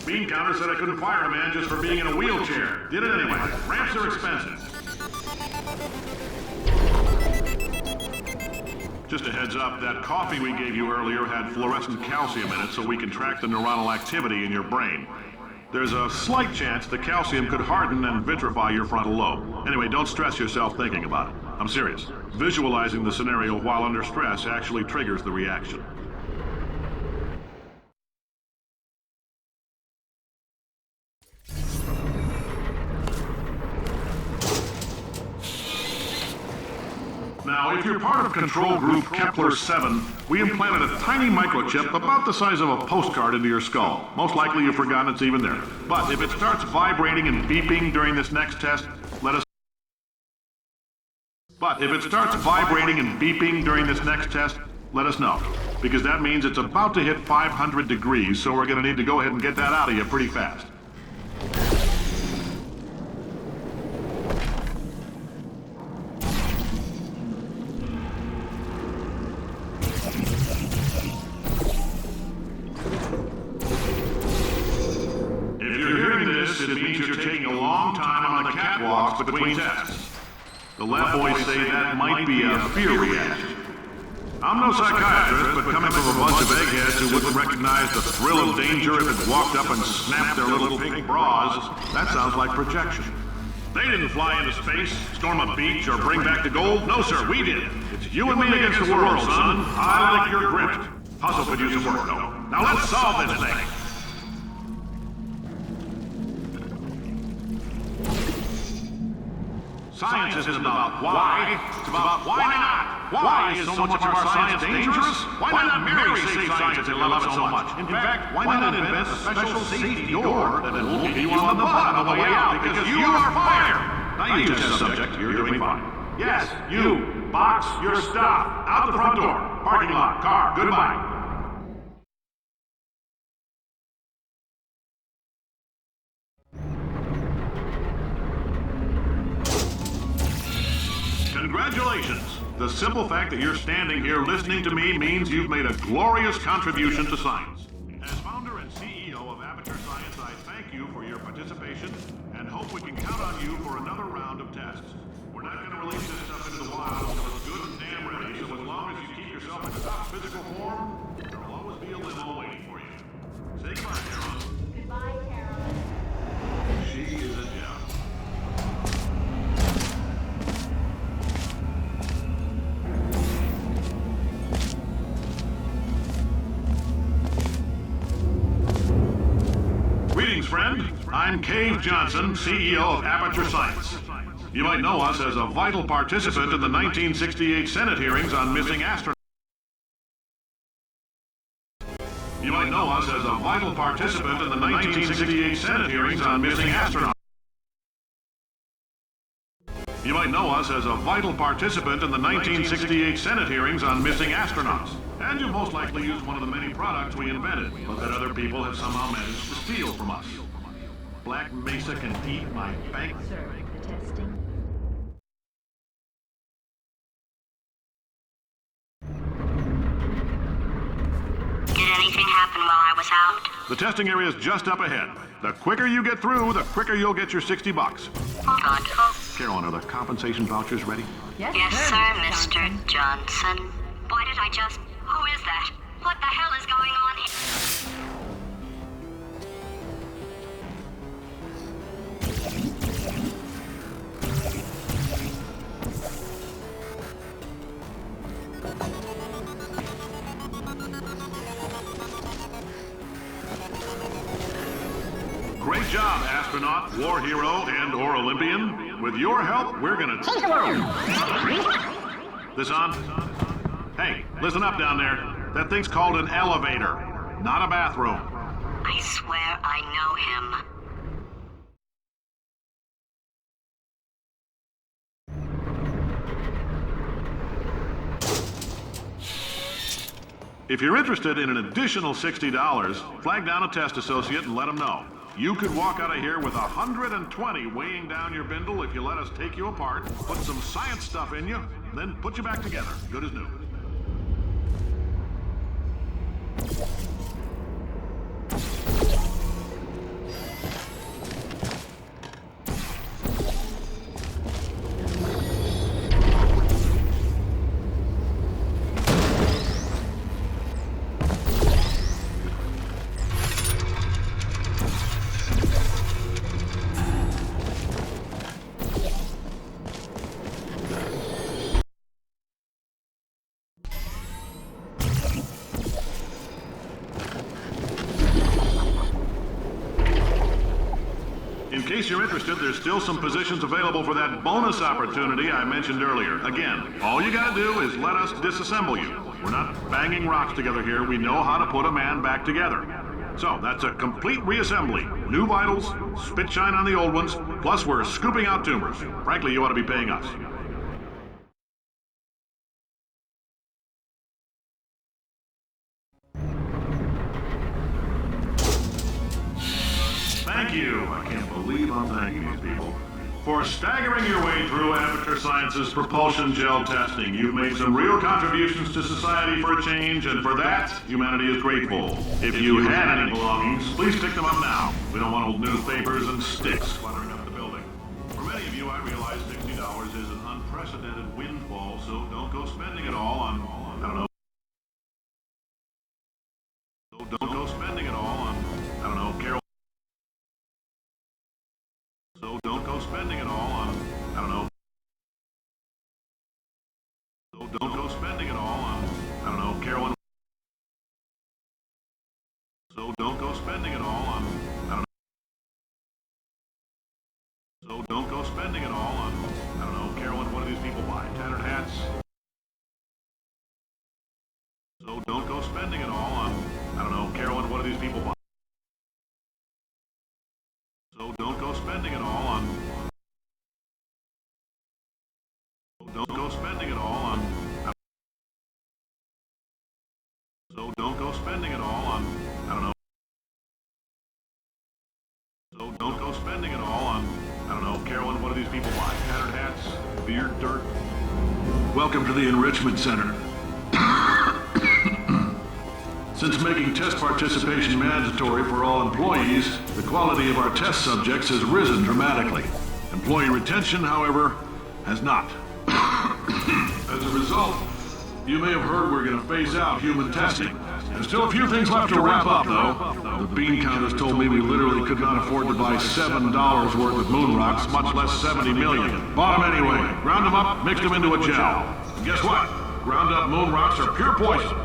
Bean Counter said I couldn't fire a man just for being in a wheelchair. Did it anyway. Ramps are expensive. Just a heads up, that coffee we gave you earlier had fluorescent calcium in it so we can track the neuronal activity in your brain. There's a slight chance the calcium could harden and vitrify your frontal lobe. Anyway, don't stress yourself thinking about it. I'm serious. Visualizing the scenario while under stress actually triggers the reaction. Now, if you're part of Control Group Kepler-7, we implanted a tiny microchip about the size of a postcard into your skull. Most likely you've forgotten it's even there. But if it starts vibrating and beeping during this next test, let us know. Because that means it's about to hit 500 degrees, so we're going to need to go ahead and get that out of you pretty fast. It means you're taking a long time on the catwalks between tests. The lab boys say that might be a fear reaction. I'm no psychiatrist, but coming from a bunch of eggheads who wouldn't recognize the thrill of danger if it walked up and snapped their little pink bras, that sounds like projection. They didn't fly into space, storm a beach, or bring back the gold. No, sir, we did. It's you and me against the world, son. I like your grit. Hustle could use some work, though. Now let's solve this thing. Science isn't about why, it's about why not. Why is so much of our science dangerous? Why not Mary save science if you love it so much? In fact, why not invent a special safety door that won't hit you on the butt on the way out because you are fired? Now you test subject, you're doing fine. Yes, you, box your stuff, out the front door, parking lot, car, goodbye. Congratulations! The simple fact that you're standing here listening to me means you've made a glorious contribution to science. As founder and CEO of Aperture Science, I thank you for your participation and hope we can count on you for another round of tests. We're not going to release this stuff into the wild until it's good and damn ready, so as long as you keep yourself in top physical form, there will always be a limo waiting for you. Say goodbye, Carolyn. Goodbye, Carolyn. She is a gem. I'm Cave Johnson, CEO of Aperture Science. You might know us as a vital participant in the 1968 Senate hearings on missing astronauts. You might know us as a vital participant in the 1968 Senate hearings on missing astronauts. You might know us as a vital participant in the 1968 Senate hearings on missing astronauts. And you most likely used one of the many products we invented, but that other people have somehow managed to steal from us. Black Mesa can eat my bank. Sir, the testing. Did anything happen while I was out? The testing area is just up ahead. The quicker you get through, the quicker you'll get your $60. Good. Carolyn, are the compensation vouchers ready? Yes, Yes, sir, Mr. Johnson. Why did I just... Who is that? What the hell is going on here? Great job, astronaut, war hero, and/or Olympian. With your help, we're gonna take the world. This on? Hey, listen up down there. That thing's called an elevator, not a bathroom. I swear I know him. If you're interested in an additional $60, flag down a test associate and let them know. You could walk out of here with 120 weighing down your bindle if you let us take you apart, put some science stuff in you, then put you back together, good as new. In case you're interested, there's still some positions available for that bonus opportunity I mentioned earlier. Again, all you gotta do is let us disassemble you. We're not banging rocks together here. We know how to put a man back together. So, that's a complete reassembly. New vitals, spit shine on the old ones, plus we're scooping out tumors. Frankly, you ought to be paying us. Thank you. I can't believe I'm thanking these people. For staggering your way through Aperture Science's propulsion gel testing, you've made some real contributions to society for a change, and for that, humanity is grateful. If you had any belongings, please pick them up now. We don't want old newspapers and sticks cluttering up the building. For many of you, I realize $60 is an unprecedented windfall, so don't go spending it all on, I don't know. So don't go spending it all on, I don't know, Carol. So don't go spending it all on, I don't know. So don't go spending it all on, I don't know, Carolyn. So don't go spending it all on, I don't know. So don't go spending it all on, I don't know, Carolyn, what do these people buy? Tattered hats? So don't go spending it all on, I don't know, Carolyn, what do these people buy? So don't go spending it all on. So don't go spending it all on. So don't go spending it all on. I don't know. So don't go spending it all on. I don't know, Carolyn, what do these people buy? Tattered hats, beard, dirt. Welcome to the Enrichment Center. Since making test participation mandatory for all employees, the quality of our test subjects has risen dramatically. Employee retention, however, has not. As a result, you may have heard we're going to phase out human testing. There's still a few things left to wrap up, though. The bean counters told me we literally could not afford to buy $7 worth of moon rocks, much less 70 million. Bought them anyway, ground them up, mixed them into a gel. And guess what? Ground up moon rocks are pure poison.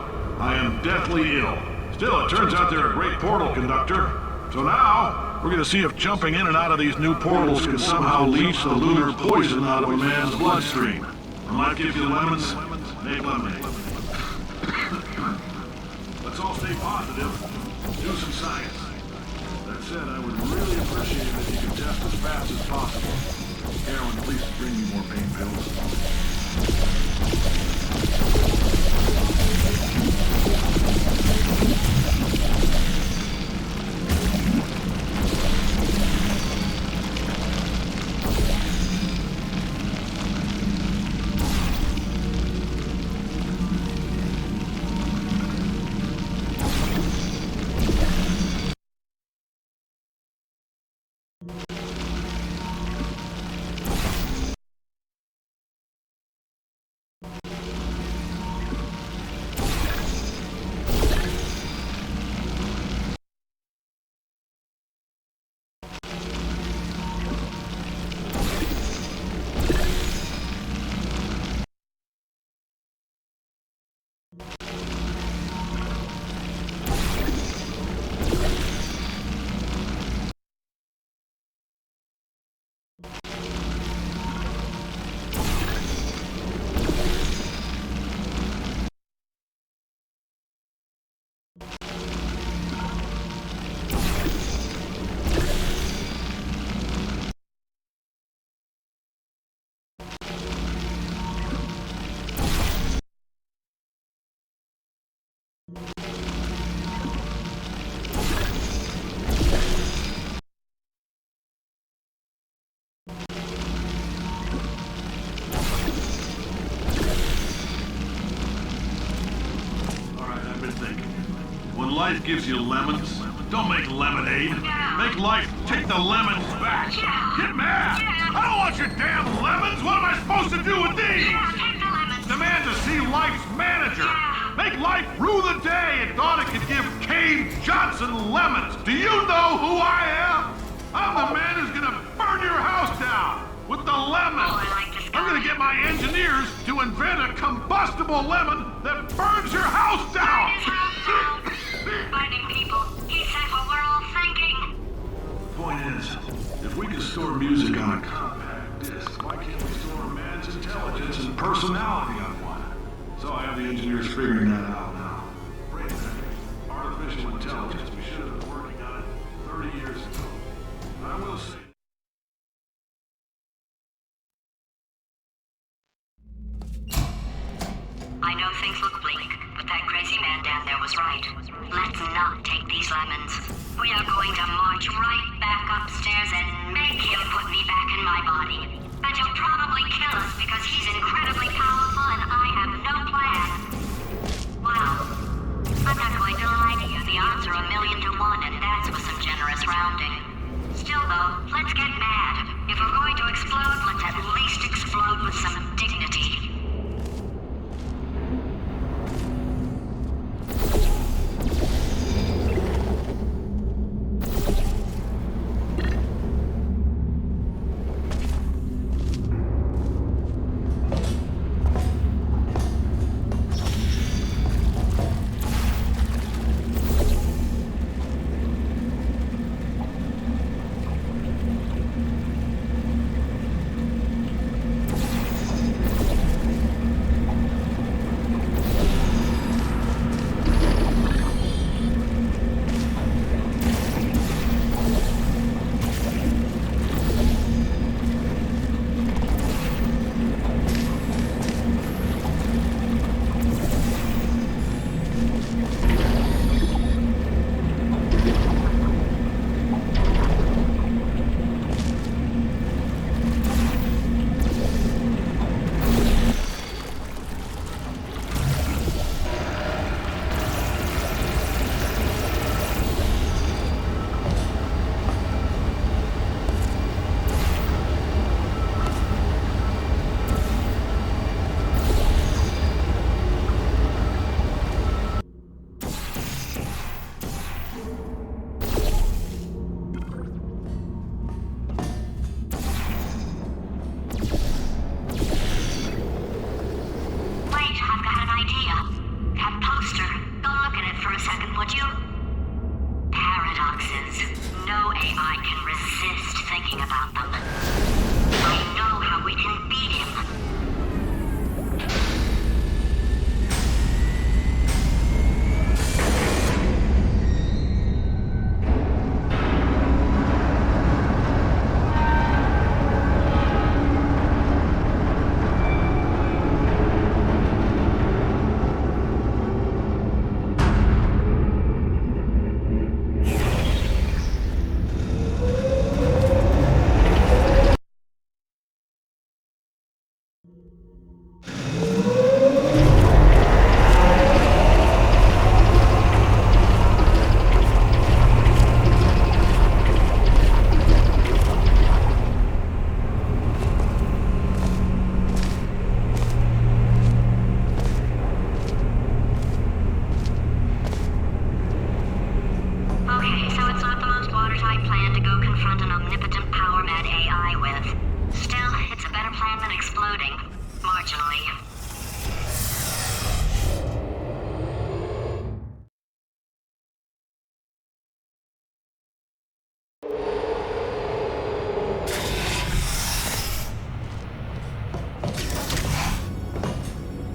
I am deathly ill. Still, it turns out they're a great portal conductor. So now, We're gonna see if jumping in and out of these new portals can somehow leach the lunar poison out of a man's bloodstream. When life gives you lemons, make lemonade. Let's all stay positive. Do some science. That said, I would really appreciate it if you could test as fast as possible. Carolyn, please bring me more pain pills. When life gives you lemons, don't make lemonade. Make life take the lemons back. Get mad! I don't want your damn lemons! What am I supposed to do with these? Demand to see life's manager. Make life rue the day and thought it could give Cave Johnson lemons. Do you know who I am? I'm the man who's gonna burn your house down with the lemons. I'm gonna get my engineers to invent a combustible lemon that burns your house down. Finding people. He said what we're all thinking. Point is, if we can store music on a compact disc, why can't we store a man's intelligence and personality on one? So I have the engineers figuring that out now. Brain artificial intelligence. We should have been working on it 30 years ago. I will say. I know things look bleak, but that crazy man down there was right. Let's not take these lemons. We are going to march right back upstairs and make him put me back in my body. And he'll probably kill us because he's incredibly powerful and I have no plan. Wow. I'm not going to lie to you. The odds are 1,000,000 to 1, and that's with some generous rounding. Still though, let's get mad. If we're going to explode, let's at least explode with some dignity. about them. I know how we can beat him. Okay, so it's not the most watertight plan to go confront an omnipotent power-mad AI with. Still, it's a better plan than exploding. Marginally.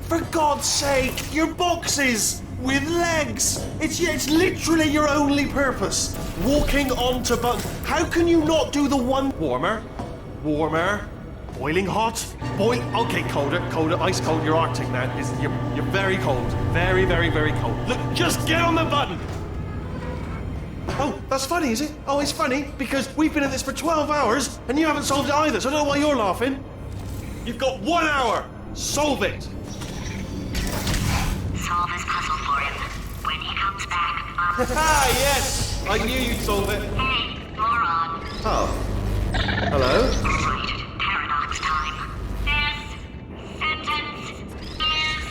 For God's sake, your boxes with legs. It's literally your only purpose. Walking onto buttons. How can you not do the one warmer, boiling hot, Okay, colder, ice cold. You're Arctic now. You're very cold, very, very, very cold. Look, just get on the button. Oh, that's funny, is it? Oh, it's funny because we've been at this for 12 hours and you haven't solved it either. So I don't know why you're laughing. You've got 1 hour. Solve it. Solve his puzzle for him. When he comes back, Ah, yes! I knew you'd solve it. Hey, moron. Oh. Hello? Right, paradox time. This sentence is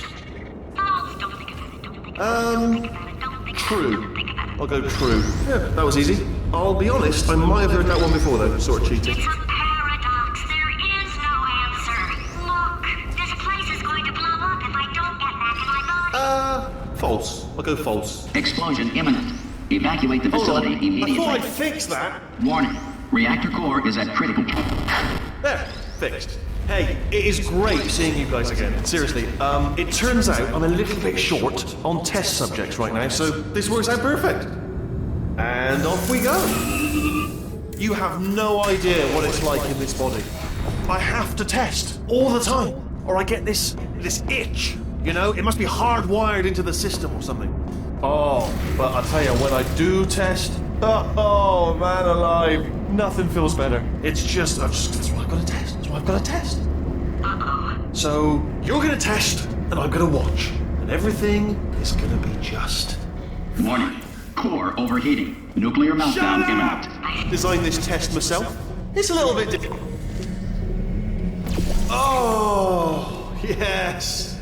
false. Don't think about it. Don't think about it. Don't think about it. Don't think true. about it. Don't think about it. I'll go true. Yeah, that was easy. I'll be honest, I might have heard that one before though. Sort of cheating. It's a paradox. There is no answer. Look, this place is going to blow up if I don't get back in my body. False. I'll go false. Explosion imminent. Evacuate the Hold on. facility I immediately. thought I'd fix that. Warning. Reactor core is at critical. There, fixed. Hey, it is great seeing you guys again. Seriously, it turns out I'm a little bit short on test subjects right now, so this works out perfect. And off we go. You have no idea what it's like in this body. I have to test all the time, or I get this itch. You know, it must be hardwired into the system or something. Oh, but I tell you, when I do test, oh man alive, nothing feels better. It's just, that's what I've got to test. That's what I've got to test. So, you're going to test, and I'm going to watch. And everything is going to be just... Warning. Core overheating. Nuclear meltdown imminent. I designed this test myself. It's a little bit difficult. Oh, yes.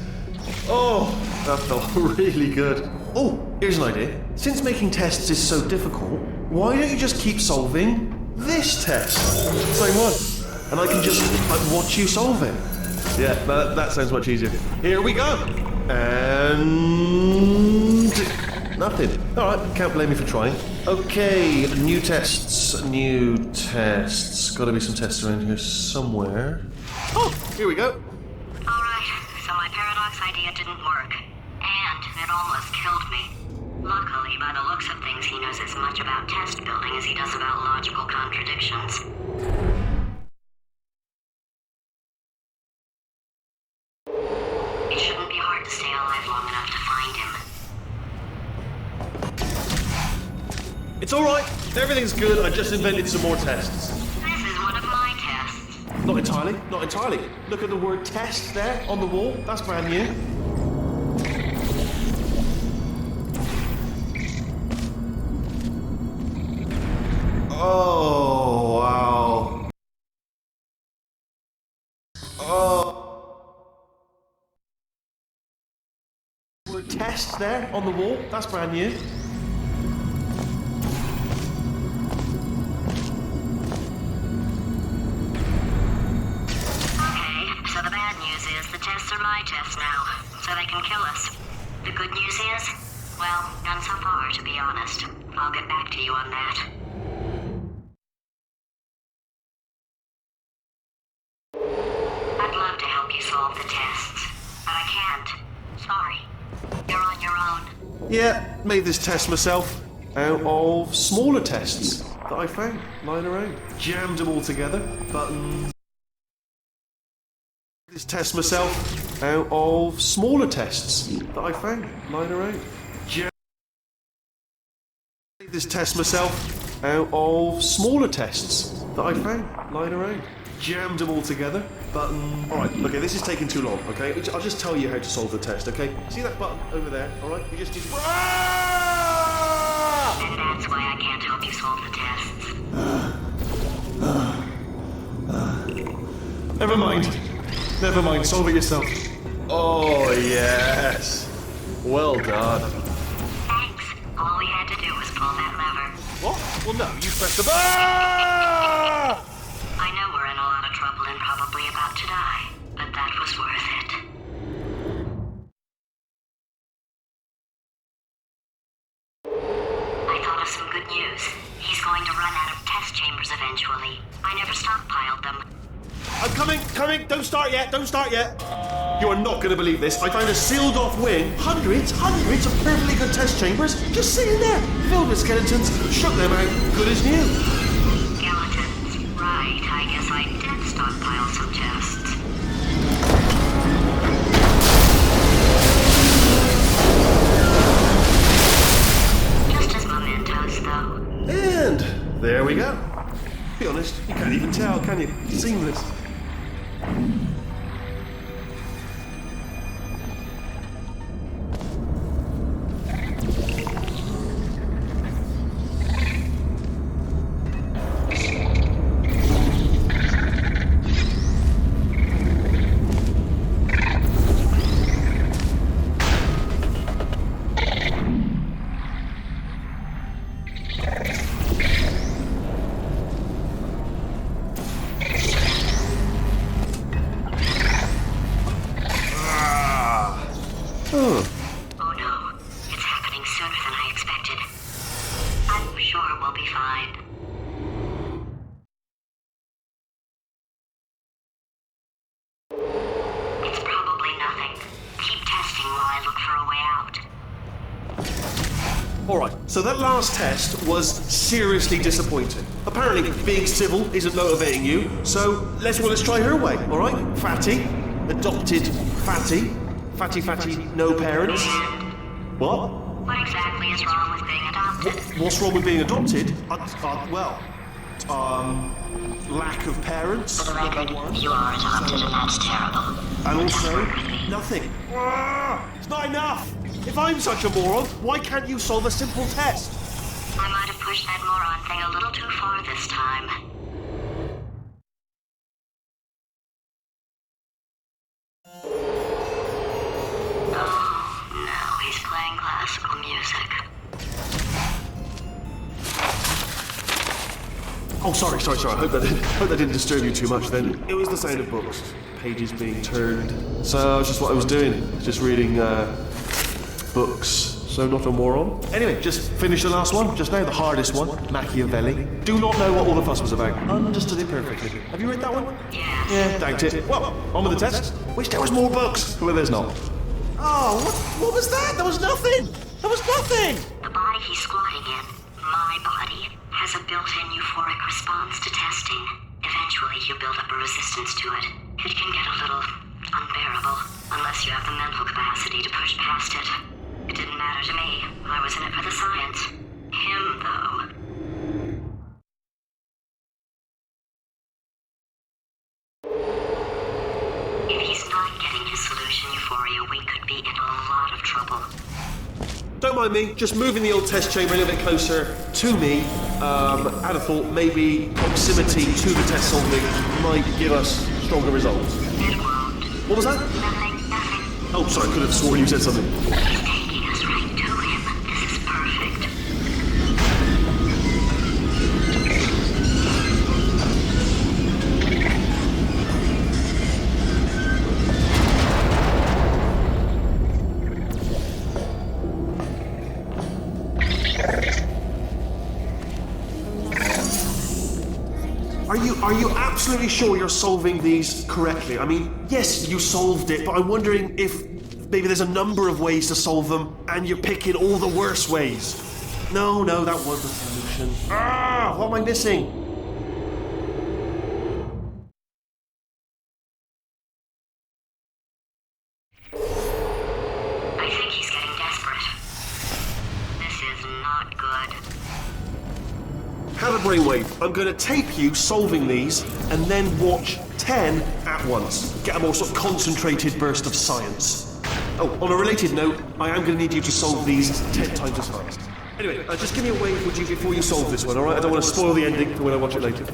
Oh, that felt really good. Oh, here's an idea. Since making tests is so difficult, why don't you just keep solving this test? Same one. And I can just watch you solve it. Yeah, that sounds much easier. Here we go. And... nothing. Alright, can't blame me for trying. Okay, new tests. Gotta be some tests around here somewhere. Oh, here we go. Alright, so my paradox idea didn't work. And it almost killed me. Luckily, by the looks of things, he knows as much about test building as he does about logical contradictions. It shouldn't be hard to stay alive long enough to find him. It's alright. Everything's good. I just invented some more tests. This is one of my tests. Not entirely. Look at the word test there on the wall. That's brand new. Oh, wow. Oh. Word test there on the wall. That's brand new. So the bad news is the tests are my tests now, so they can kill us. The good news is, well, none so far, to be honest. I'll get back to you on that. Yeah, made this test myself out of smaller tests that I found lying around. Jammed them all together. Buttons. This test myself out of smaller tests that I found lying around. This test myself out of smaller tests that I found lying around. Jammed them all together. Button. Alright, okay, this is taking too long, okay? I'll just tell you how to solve the test, okay? See that button over there, alright? You just need to... Ah! And that's why I can't help you solve the tests. Never mind. Never mind, solve it yourself. Oh, yes. Well done. Thanks. All we had to do was pull that lever. What? Well, no, you pressed the... Ah! I know we're in a lot of trouble and probably about to die, but that was worth it. I thought of some good news. He's going to run out of test chambers eventually. I never stockpiled them. I'm coming! Don't start yet! You are not going to believe this. I found a sealed off wing. Hundreds of perfectly good test chambers just sitting there, filled with skeletons. Shook them out, good as new. Skeletons. Right, I guess I did stockpile some tests. Just as mementos, though. And there we go. Be honest, you can't even tell, can you? Seamless. Oh no, it's happening sooner than I expected. I'm sure we'll be fine. It's probably nothing. Keep testing while I look for a way out. Alright, so that last test was seriously disappointing. Apparently, being civil isn't motivating you, so let's try her way, alright? Fatty, adopted fatty, no parents. What? What exactly is wrong with being adopted? What's wrong with being adopted? Lack of parents. For the record, you are adopted and that's terrible. And also, nothing. It's not enough! If I'm such a moron, why can't you solve a simple test? I might have pushed that moron thing a little too far this time. Oh, no, he's playing classical music. Oh, sorry. I hope that didn't disturb you too much then. It was the sound of books, pages being turned. So that's just what I was doing, just reading books. So not a moron. Anyway, just finished the last one, just now, the hardest one, Machiavelli. Do not know what all the fuss was about. Understood it perfectly. Have you read that one? Yeah, doubt it. Well, on with the test. Wish there was more books. Well, there's not. Oh, what was that? There was nothing. The body he's squatting in, my body, has a built-in euphoric response to testing. Eventually, you build up a resistance to it. It can get a little unbearable, unless you have the mental capacity to push past it. It didn't matter to me. I was in it for the science. Him, though. If he's not getting his solution euphoria, we could be in a lot of trouble. Don't mind me, just moving the old test chamber a little bit closer to me. I'd have thought maybe proximity to the test solving might give us stronger results. It won't. What was that? Nothing. Oh, sorry, I could have sworn you said something. He's taking us right to him. This is perfect. Are you absolutely sure you're solving these correctly? I mean, yes, you solved it, but I'm wondering if maybe there's a number of ways to solve them, and you're picking all the worst ways. No, that wasn't the solution. What am I missing? I think he's getting desperate. This is not good. Have a brainwave. I'm going to tape you solving these, and then watch 10 at once. Get a more sort of concentrated burst of science. Oh, on a related note, I am going to need you to solve these 10 times as fast. Anyway, just give me a wave, would you, before you solve this one, alright? I don't want to spoil the ending for when I watch it later.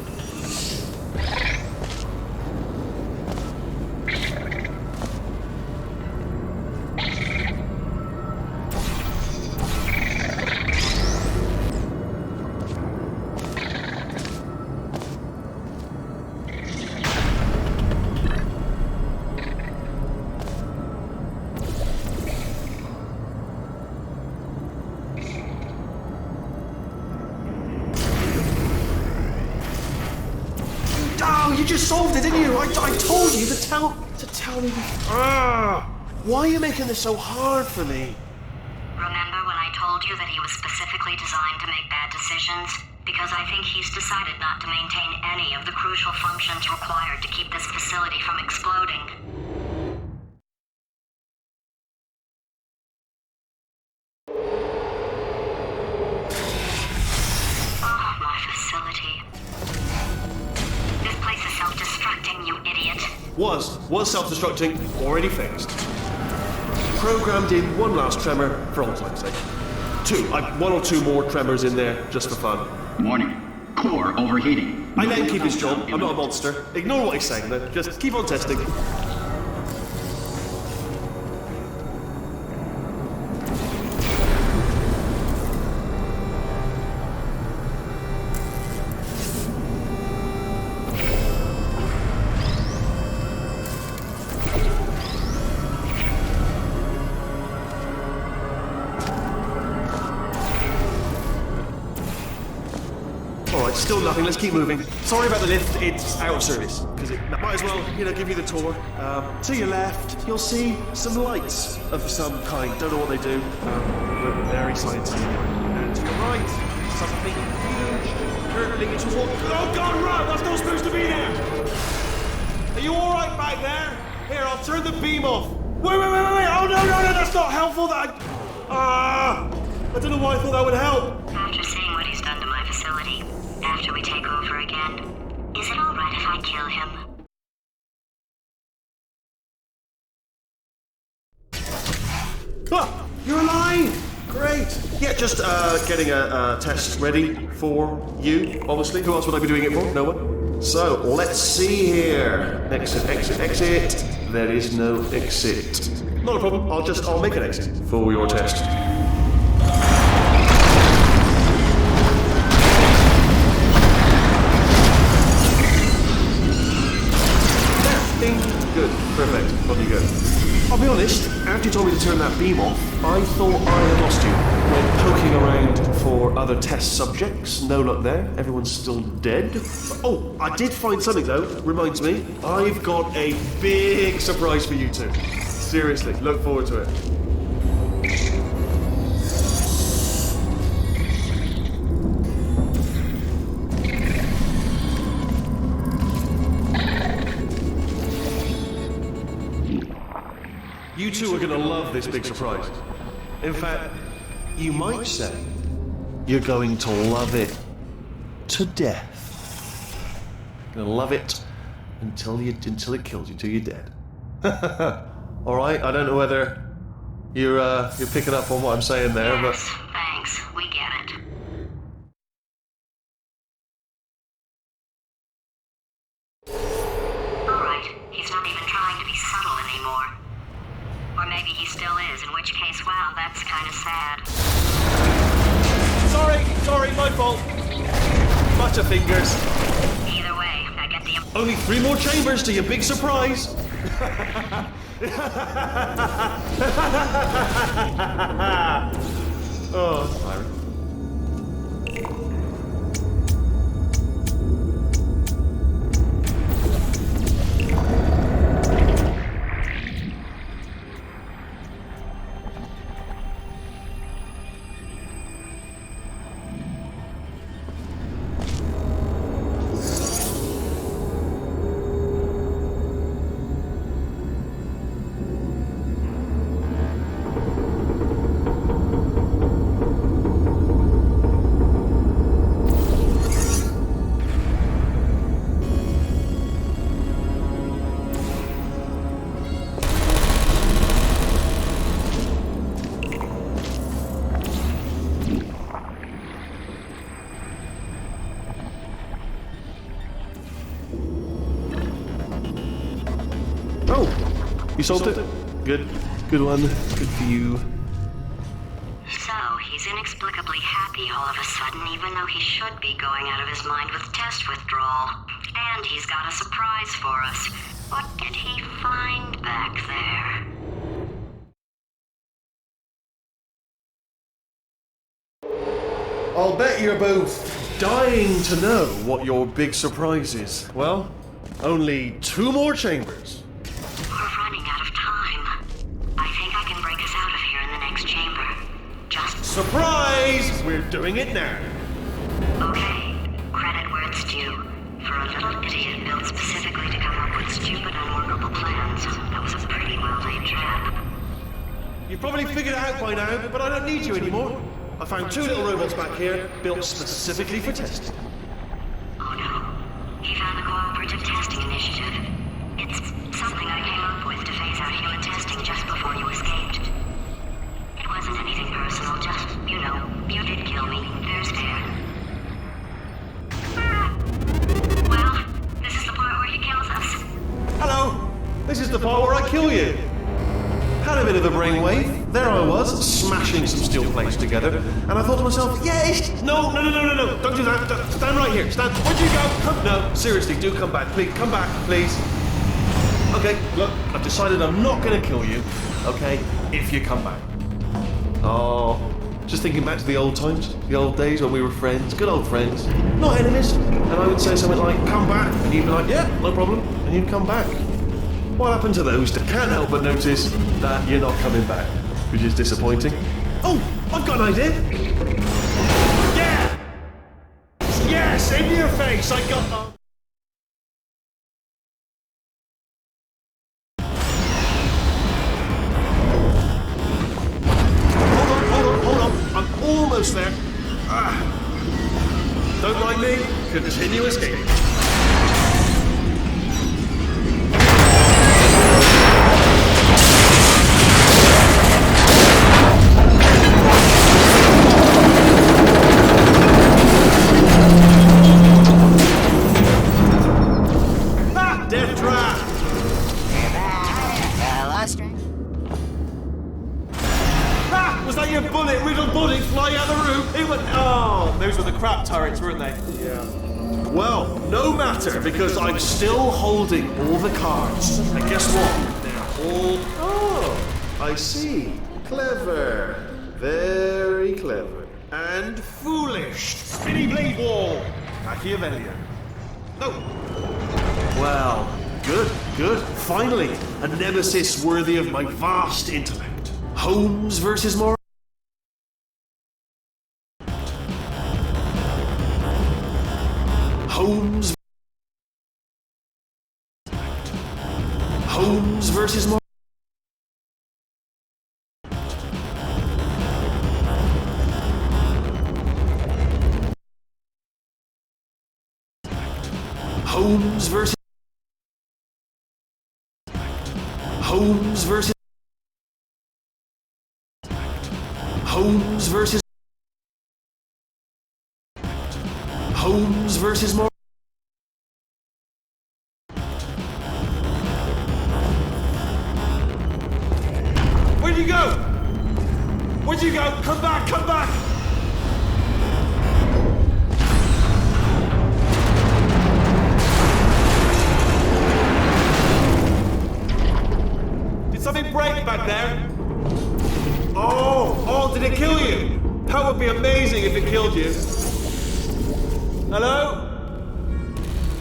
You just solved it, didn't you? I told you to tell me. Why are you making this so hard for me? Remember when I told you that he was specifically designed to make bad decisions? Because I think he's decided not to maintain any of the crucial functions required to keep this facility from exploding. Oh, my facility. This place is self-destructing, you idiot. Was self-destructing, already fixed. Programmed in one last tremor for old time's sake. One or two more tremors in there, just for fun. Warning. Core overheating. I let him keep his job, I'm not a monster. Ignore what he's saying then, just keep on testing. Still nothing, let's keep moving. Sorry about the lift, it's out of service. Because it might as well, give you the tour. To your left, you'll see some lights of some kind. Don't know what they do, but very sciencey. And to your right, something huge, hurtling into what? Oh God, run! That's not supposed to be there! Are you alright back there? Here, I'll turn the beam off. Wait! Oh no, that's not helpful, I don't know why I thought that would help. After seeing what he's done to my facility, after we take over again, is it alright if I kill him? You're alive! Great! Yeah, just getting a test ready for you, obviously. Who else would I be doing it for? No one? So, let's see here. Exit. There is no exit. Not a problem, I'll make an exit for your test. Good, perfect, on you go. I'll be honest, after you told me to turn that beam off, I thought I had lost you. Went poking around for other test subjects, no luck there, everyone's still dead. Oh, I did find something though, reminds me, I've got a big surprise for you two. Seriously, look forward to it. You two are going to love this big surprise. In fact, you might say you're going to love it to death. You're going to love it until it kills you, till you're dead. All right, I don't know whether you're picking up on what I'm saying there, yes, but thanks, we get it. All right, he's not even trying to be subtle anymore. Or maybe he still is, in which case, wow, that's kind of sad. Sorry, my fault. Butterfingers. Either way, I get the... Only 3 more chambers to your big surprise. Oh, Byron. You solved it? Good. Good one. Good for you. So, he's inexplicably happy all of a sudden, even though he should be going out of his mind with test withdrawal. And he's got a surprise for us. What did he find back there? I'll bet you're both dying to know what your big surprise is. Well, only 2 more chambers. We're running out of time. I think I can break us out of here in the next chamber. Just... Surprise! We're doing it now. Okay. Credit where it's due. For a little idiot built specifically to come up with stupid, unworkable plans, that was a pretty well-laid trap. You've probably figured it out by now, but I don't need you anymore. I found 2 little robots back here, built specifically for testing. Oh no. He found the Cooperative Testing Initiative. It's something I came up with to phase out human testing just before you escaped. It wasn't anything personal, just, you know, you did kill me. There's fair. Well, this is the part where he kills us. Hello! This is the part where I kill you. Had a bit of a brainwave. There I was, smashing some steel plates together, and I thought to myself, yes! No, don't do that. Stand right here. Stand. Where'd you go? Come. No, seriously, do come back. Please, come back, please. Okay, look, I've decided I'm not going to kill you, okay, if you come back. Oh, just thinking back to the old times, the old days when we were friends, good old friends, not enemies. And I would say something like, come back, and you'd be like, yeah, no problem, and you'd come back. What happened to those that can't help but notice that you're not coming back, which is disappointing? Oh, I've got an idea! Yeah! Yes, in your face, I got that! Hold on, I'm almost there. Don't mind me, continue escaping. Turrets, weren't they? Yeah. Well, no matter, because I'm still holding all the cards. And guess what? They're all... Oh, I see. Clever. Very clever. And foolish. Spinny blade wall. Machiavellian. No. Well, good. Finally, a nemesis worthy of my vast intellect. Holmes versus Morris. Holmes versus Morris. Holmes versus Holmes versus Holmes versus Holmes versus Morris. Where'd you go? Where'd you go? Come back, come back! Did something break back there? Oh, did it kill you? That would be amazing if it killed you. Hello?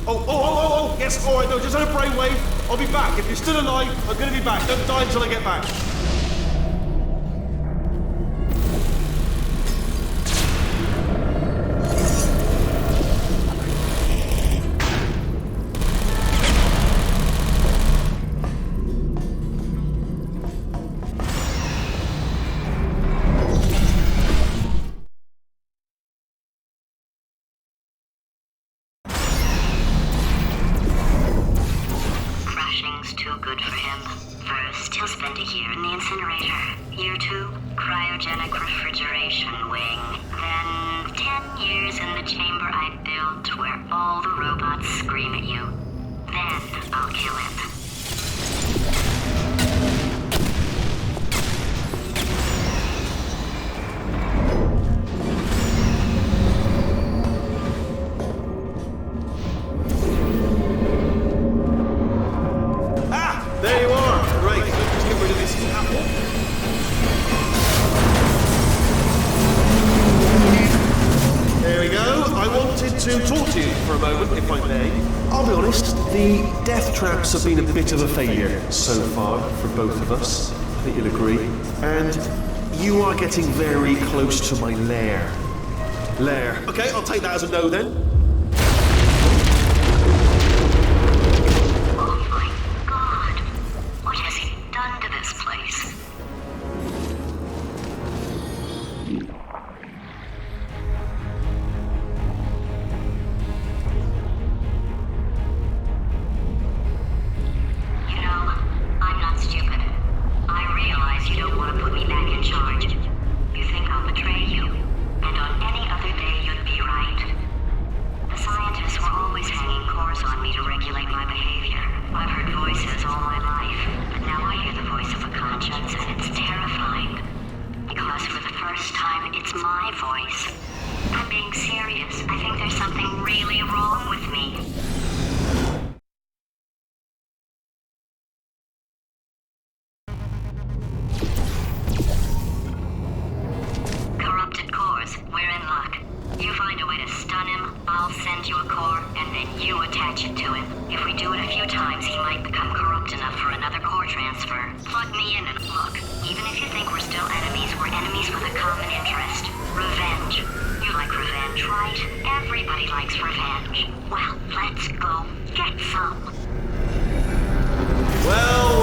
Oh, yes, alright, no, just had a brainwave. I'll be back. If you're still alive, I'm gonna be back. Don't die until I get back. The death traps have been a bit of a failure so far for both of us. I think you'll agree. And you are getting very close to my lair. Okay, I'll take that as a no then. Oh my god. What has he done to this place? You know, I'm not stupid. I realize you don't want to put me back in charge. You think I'll betray you, and on any other day you'd be right. The scientists were always hanging cores on me to regulate my behavior. I've heard voices all my life, but now I hear the voice of a conscience, and it's terrifying. Because for the first time, it's my voice. I'm being serious. I think there's something really wrong with me. Corrupted cores, we're in luck. You find a way to stun him, I'll send you a core, and then you attach it to him. If we do it a few times, he might become corrupt enough for another core transfer. Plug me in and look, even if you think we're still enemies, we're enemies with a common interest. Revenge. You like revenge, right? Everybody likes revenge. Well, let's go get some. Well.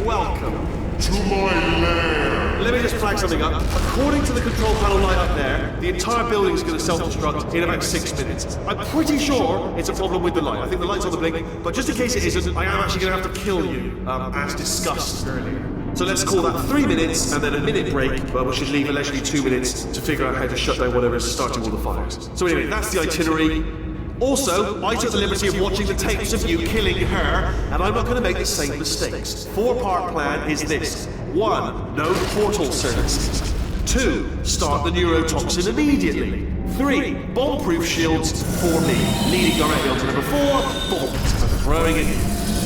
Welcome. To my lair. Let me just flag something up. According to the control panel light up there, the entire building is going to self-destruct in about 6 minutes. I'm pretty sure it's a problem with the light. I think the light's on the blink, but just in case it isn't, I am actually going to have to kill you, as discussed earlier. So let's call that 3 minutes and then a minute break, but we should leave allegedly 2 minutes to figure out how to shut down whatever is starting all the fires. So anyway, that's the itinerary. Also, I took the liberty of watching the tapes of you killing her, and I'm not going to make the same mistakes. 4-part plan is this. 1. No portal services. 2. Start the neurotoxin immediately. 3. Bomb-proof shields for me. Leading directly onto number 4. Boom. Throwing it in.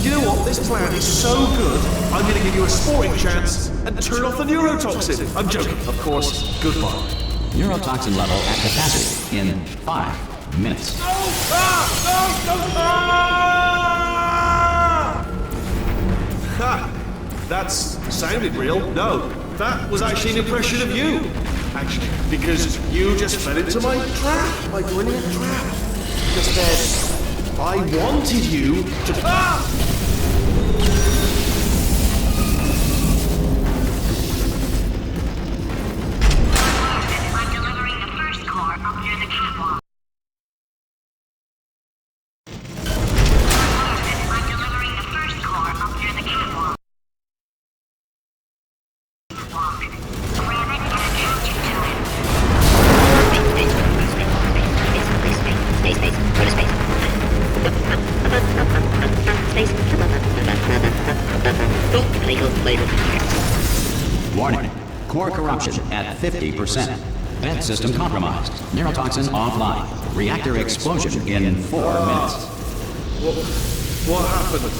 You know what? This plan is so good, I'm going to give you a sporting chance and turn off the neurotoxin. I'm joking, of course. Goodbye. Neurotoxin level at capacity in 5 minutes. Ha! That's sounded real. No, that was actually an impression of you. Actually, because you just fell into my trap, my brilliant trap. Just then, I wanted you to. I'm delivering the first core up near the catwalk. I'm delivering the first core up near the catwalk. Grab it and attach it to it. Warning. Core corruption at 50%. Vent system compromised. Neurotoxin offline. Reactor explosion in 4 minutes. What happened?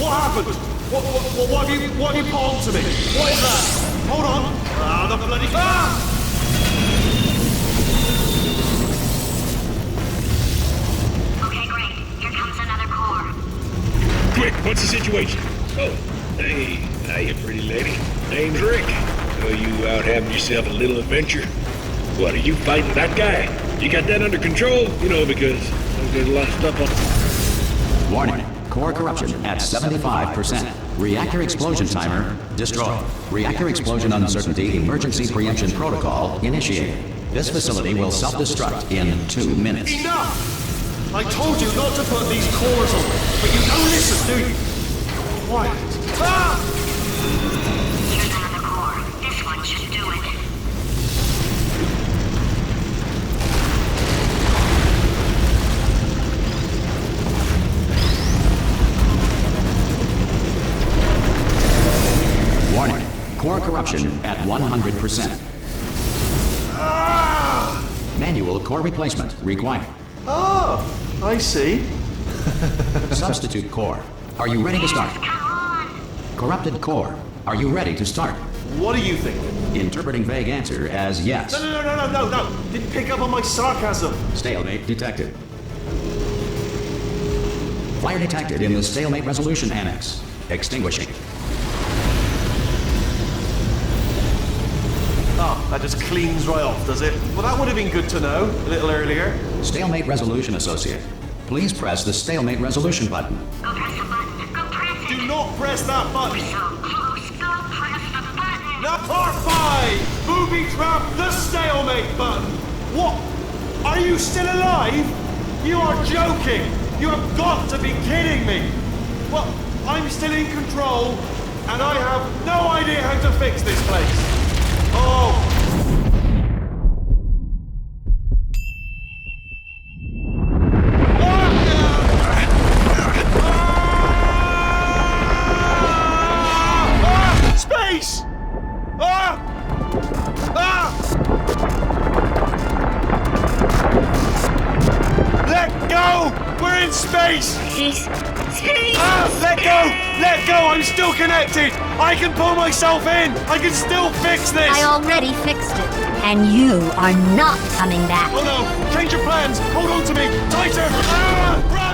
What happened? What have you put onto me? What is that? Hold on. Ah, the bloody... Ah! Okay, great. Here comes another core. Quick, what's the situation? Oh, hey, hiya, pretty lady. Name's Rick. So you out having yourself a little adventure? What, are you fighting that guy? You got that under control? You know, because there's a lot of stuff on... Warning. Core corruption at 75%. Reactor explosion timer destroyed. Reactor explosion uncertainty emergency preemption protocol initiated. This facility will self-destruct in 2 minutes. Enough! I told you not to put these cores on, but you don't listen, do you? Quiet. Ah! Here's another core. This one should do it. Warning. Core corruption at 100%. Ah! Manual core replacement required. Oh, I see. Substitute core. Are you ready to start? Come on! Corrupted core. Are you ready to start? What do you think? Interpreting vague answer as yes. No. Didn't pick up on my sarcasm. Stalemate detected. Fire detected in the stalemate resolution annex. Extinguishing. Oh, that just cleans right off, does it? Well, that would have been good to know a little earlier. Stalemate resolution associate. Please press the stalemate resolution button. Go press the button. Go press it. Do not press that button. So close. Go press the button. Now, part 5! Booby trap the stalemate button. What? Are you still alive? You are joking. You have got to be kidding me. Well, I'm still in control, and I have no idea how to fix this place. Oh! Space! Let go! We're in space! Let go! Let go! I'm still connected! I can pull myself in! I can still fix this! I already fixed it, and you are not coming back. Oh no! Change your plans! Hold on to me! Tighter! Run!